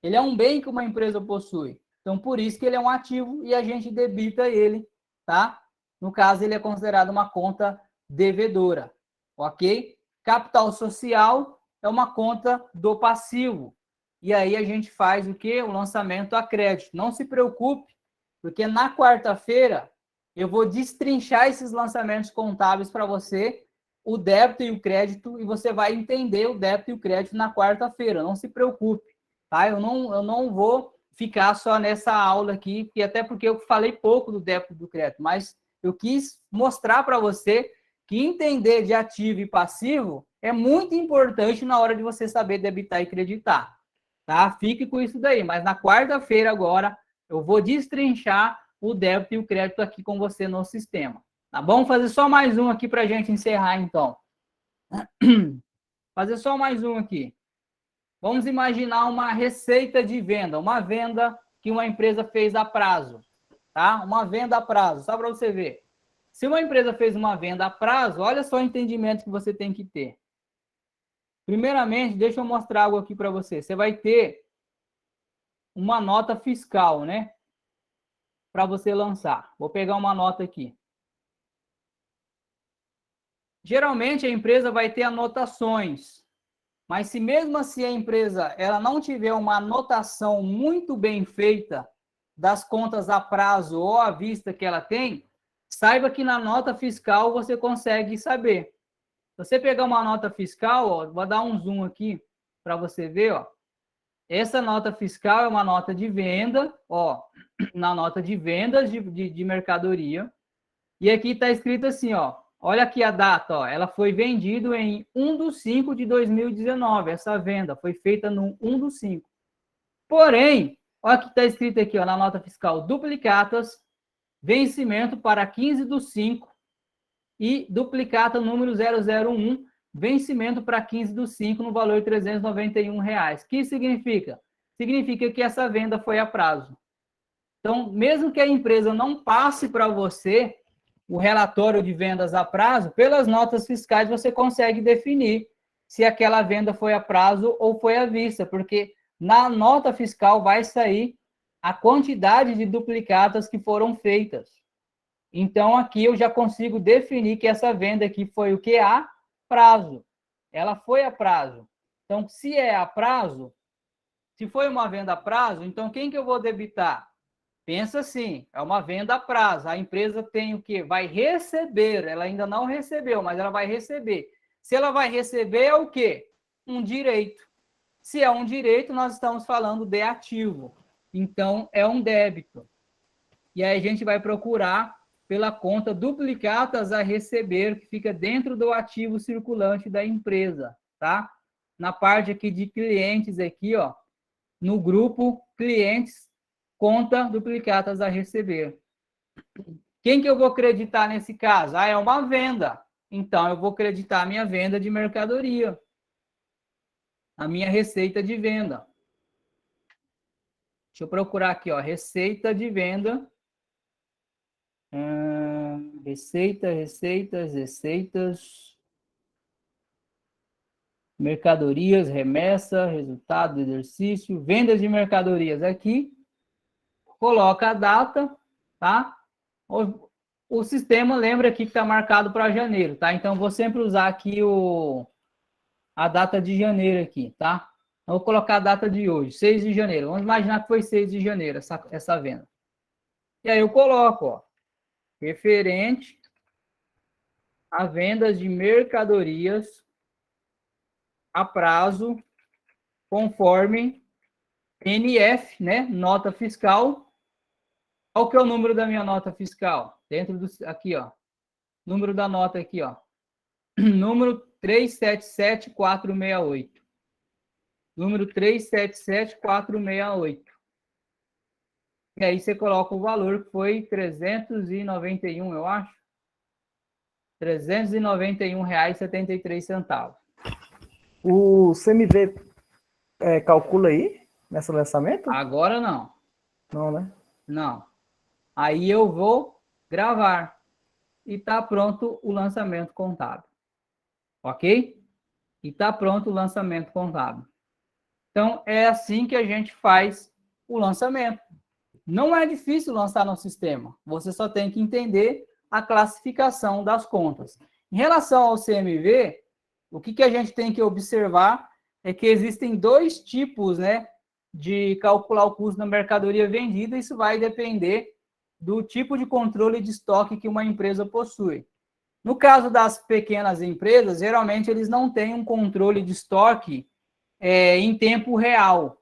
[SPEAKER 1] Ele é um bem que uma empresa possui. Então, por isso que ele é um ativo e a gente debita ele, tá? No caso, ele é considerado uma conta devedora, ok? Capital social é uma conta do passivo. E aí a gente faz o quê? O lançamento a crédito. Não se preocupe, porque na quarta-feira eu vou destrinchar esses lançamentos contábeis para você, o débito e o crédito, e você vai entender o débito e o crédito na quarta-feira. Não se preocupe, tá? Eu não vou ficar só nessa aula aqui, e até porque eu falei pouco do débito e do crédito, mas eu quis mostrar para você que entender de ativo e passivo é muito importante na hora de você saber debitar e creditar, tá? Fique com isso daí, mas na quarta-feira agora eu vou destrinchar o débito e o crédito aqui com você no sistema. Tá bom? Vamos fazer só mais um aqui para a gente encerrar, então. Fazer só mais um aqui. Vamos imaginar uma receita de venda, uma venda que uma empresa fez a prazo, tá? Uma venda a prazo, só para você ver. Se uma empresa fez uma venda a prazo, olha só o entendimento que você tem que ter. Primeiramente, deixa eu mostrar algo aqui para você. Você vai ter uma nota fiscal, né? Para você lançar. Vou pegar uma nota aqui. Geralmente, a empresa vai ter anotações. Mas se mesmo assim a empresa ela não tiver uma anotação muito bem feita das contas a prazo ou à vista que ela tem, saiba que na nota fiscal você consegue saber. Se você pegar uma nota fiscal, ó, vou dar um zoom aqui para você ver, ó. Essa nota fiscal é uma nota de venda, ó, na nota de vendas de mercadoria. E aqui está escrito assim, ó, olha aqui a data, ó, ela foi vendida em 1/5 de 2019, essa venda foi feita no 1/5. Porém, olha o que está escrito aqui, ó, na nota fiscal, duplicatas, vencimento para 15/5 e duplicata número 001, vencimento para 15/5 no valor de R$391. O que significa? Significa que essa venda foi a prazo. Então, mesmo que a empresa não passe para você o relatório de vendas a prazo, pelas notas fiscais você consegue definir se aquela venda foi a prazo ou foi à vista, porque na nota fiscal vai sair a quantidade de duplicatas que foram feitas. Então, aqui eu já consigo definir que essa venda aqui foi o que? A prazo. Ela foi a prazo. Então, se é a prazo, se foi uma venda a prazo, então quem que eu vou debitar? Pensa assim, é uma venda a prazo. A empresa tem o quê? Vai receber. Ela ainda não recebeu, mas ela vai receber. Se ela vai receber, é o quê? Um direito. Se é um direito, nós estamos falando de ativo. Então, é um débito. E aí a gente vai procurar pela conta duplicatas a receber, que fica dentro do ativo circulante da empresa, tá? Na parte aqui de clientes, aqui, ó, no grupo clientes, conta duplicatas a receber. Quem que eu vou acreditar nesse caso? Ah, é uma venda. Então, eu vou acreditar a minha venda de mercadoria, a minha receita de venda. Deixa eu procurar aqui, ó, receita de venda. Receitas. Mercadorias, remessa, resultado do exercício, vendas de mercadorias aqui. Coloca a data, tá? O sistema lembra aqui que está marcado para janeiro, tá? Então, vou sempre usar aqui a data de janeiro aqui, tá? Então, vou colocar a data de hoje, 6 de janeiro. Vamos imaginar que foi 6 de janeiro essa venda. E aí eu coloco, ó, referente a vendas de mercadorias a prazo, conforme NF, né? Nota fiscal. Qual que é o número da minha nota fiscal? Dentro do, aqui, ó. Número da nota aqui, ó. Número 377468. Número 377468. E aí você coloca o valor, que foi 391, eu acho. R$391,73.
[SPEAKER 2] O CMV calcula aí, nesse lançamento?
[SPEAKER 1] Agora não.
[SPEAKER 2] Não, né?
[SPEAKER 1] Não. Aí eu vou gravar. E está pronto o lançamento contábil. Ok? E está pronto o lançamento contábil. Então, é assim que a gente faz o lançamento. Não é difícil lançar no sistema. Você só tem que entender a classificação das contas. Em relação ao CMV, o que a gente tem que observar é que existem dois tipos, né, de calcular o custo da mercadoria vendida. Isso vai depender do tipo de controle de estoque que uma empresa possui. No caso das pequenas empresas, geralmente eles não têm um controle de estoque em tempo real,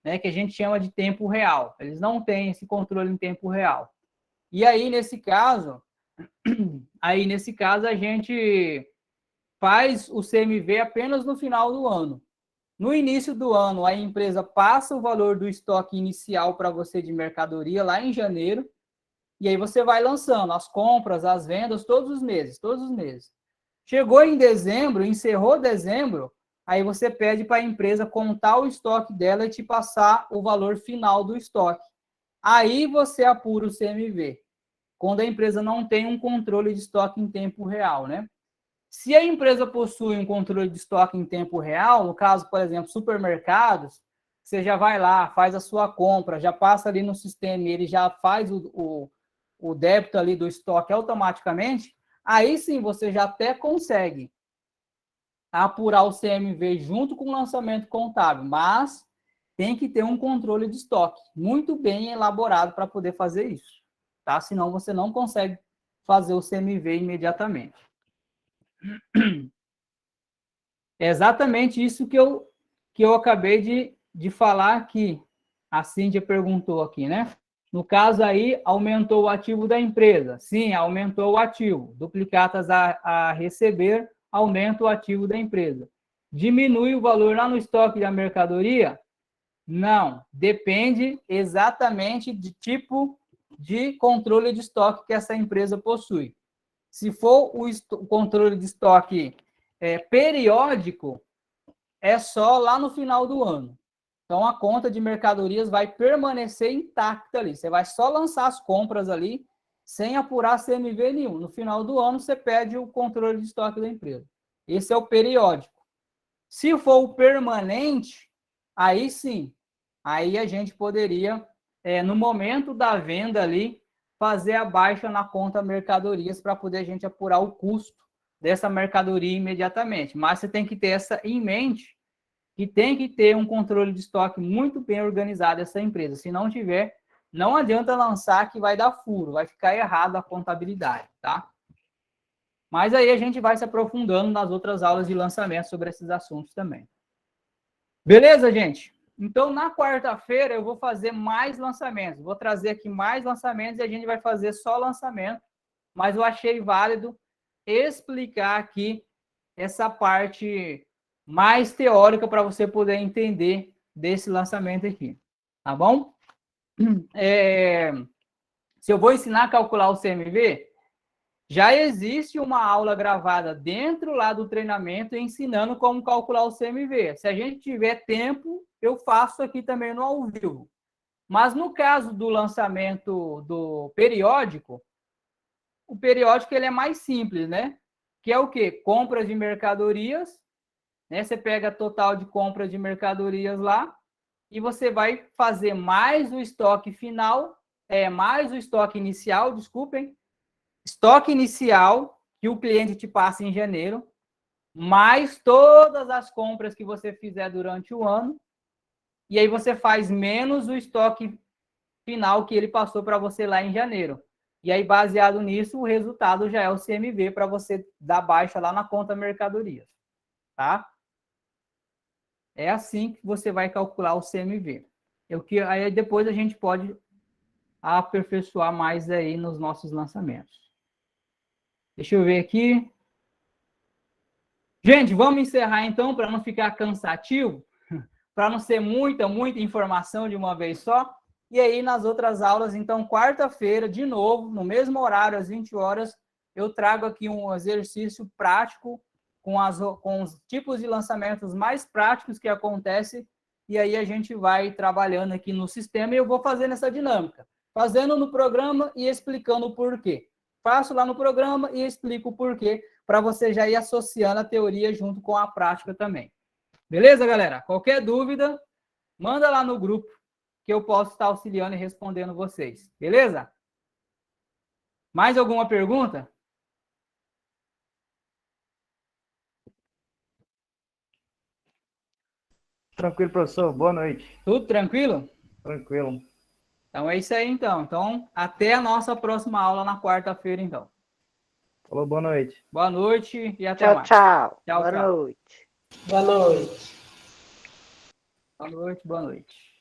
[SPEAKER 1] né, que a gente chama de tempo real. Eles não têm esse controle em tempo real. E aí, nesse caso, a gente faz o CMV apenas no final do ano. No início do ano, a empresa passa o valor do estoque inicial para você de mercadoria lá em janeiro, E aí você vai lançando as compras, as vendas, todos os meses, todos os meses. Chegou em dezembro, encerrou dezembro, aí você pede para a empresa contar o estoque dela e te passar o valor final do estoque. Aí você apura o CMV, quando a empresa não tem um controle de estoque em tempo real, né? Se a empresa possui um controle de estoque em tempo real, no caso, por exemplo, supermercados, você já vai lá, faz a sua compra, já passa ali no sistema e ele já faz o débito ali do estoque automaticamente, aí sim você já até consegue apurar o CMV junto com o lançamento contábil, mas tem que ter um controle de estoque muito bem elaborado para poder fazer isso, tá? Senão você não consegue fazer o CMV imediatamente. É exatamente isso que eu acabei de falar aqui. A Cíntia perguntou aqui, né? No caso aí, aumentou o ativo da empresa. Sim, aumentou o ativo. Duplicatas a receber, aumenta o ativo da empresa. Diminui o valor lá no estoque da mercadoria? Não. Depende exatamente de tipo de controle de estoque que essa empresa possui. Se for o controle de estoque periódico, é só lá no final do ano. Então, a conta de mercadorias vai permanecer intacta ali. Você vai só lançar as compras ali, sem apurar CMV nenhum. No final do ano, você pede o controle de estoque da empresa. Esse é o periódico. Se for o permanente, aí sim. Aí a gente poderia, no momento da venda ali, fazer a baixa na conta mercadorias para poder a gente apurar o custo dessa mercadoria imediatamente. Mas você tem que ter essa em mente, que tem que ter um controle de estoque muito bem organizado essa empresa. Se não tiver, não adianta lançar que vai dar furo, vai ficar errado a contabilidade, tá? Mas aí a gente vai se aprofundando nas outras aulas de lançamento sobre esses assuntos também. Beleza, gente? Então, na quarta-feira, eu vou fazer mais lançamentos. Vou trazer aqui mais lançamentos e a gente vai fazer só lançamento. Mas eu achei válido explicar aqui essa parte mais teórica para você poder entender desse lançamento aqui. Tá bom? Se eu vou ensinar a calcular o CMV, já existe uma aula gravada dentro lá do treinamento ensinando como calcular o CMV. Se a gente tiver tempo, eu faço aqui também no ao vivo. Mas no caso do lançamento do periódico, o periódico ele é mais simples, né? Que é o quê? Compras de mercadorias, né? Você pega total de compras de mercadorias lá e você vai fazer mais o estoque final, mais o estoque inicial, desculpem, estoque inicial que o cliente te passa em janeiro, mais todas as compras que você fizer durante o ano, e aí você faz menos o estoque final que ele passou para você lá em janeiro. E aí, baseado nisso, o resultado já é o CMV para você dar baixa lá na conta mercadorias, tá? É assim que você vai calcular o CMV. Aí depois a gente pode aperfeiçoar mais aí nos nossos lançamentos. Deixa eu ver aqui. Gente, vamos encerrar então, para não ficar cansativo, para não ser muita informação de uma vez só. E aí, nas outras aulas, então, quarta-feira, de novo, no mesmo horário, às 20 horas, eu trago aqui um exercício prático com os tipos de lançamentos mais práticos que acontecem, e aí a gente vai trabalhando aqui no sistema e eu vou fazendo essa dinâmica, fazendo no programa e explicando o porquê. Faço lá no programa e explico o porquê, para você já ir associando a teoria junto com a prática também. Beleza, galera? Qualquer dúvida, manda lá no grupo, que eu posso estar auxiliando e respondendo vocês. Beleza? Mais alguma pergunta?
[SPEAKER 2] Tranquilo, professor. Boa noite.
[SPEAKER 1] Tudo tranquilo?
[SPEAKER 2] Tranquilo.
[SPEAKER 1] Então é isso aí, então. Então, até a nossa próxima aula na quarta-feira, então.
[SPEAKER 2] Falou, boa noite.
[SPEAKER 1] Boa noite e até
[SPEAKER 4] Tchau,
[SPEAKER 1] mais.
[SPEAKER 4] tchau.
[SPEAKER 1] Tchau,
[SPEAKER 4] Boa
[SPEAKER 1] tchau.
[SPEAKER 4] noite.
[SPEAKER 3] Boa noite.
[SPEAKER 1] Boa noite, boa noite.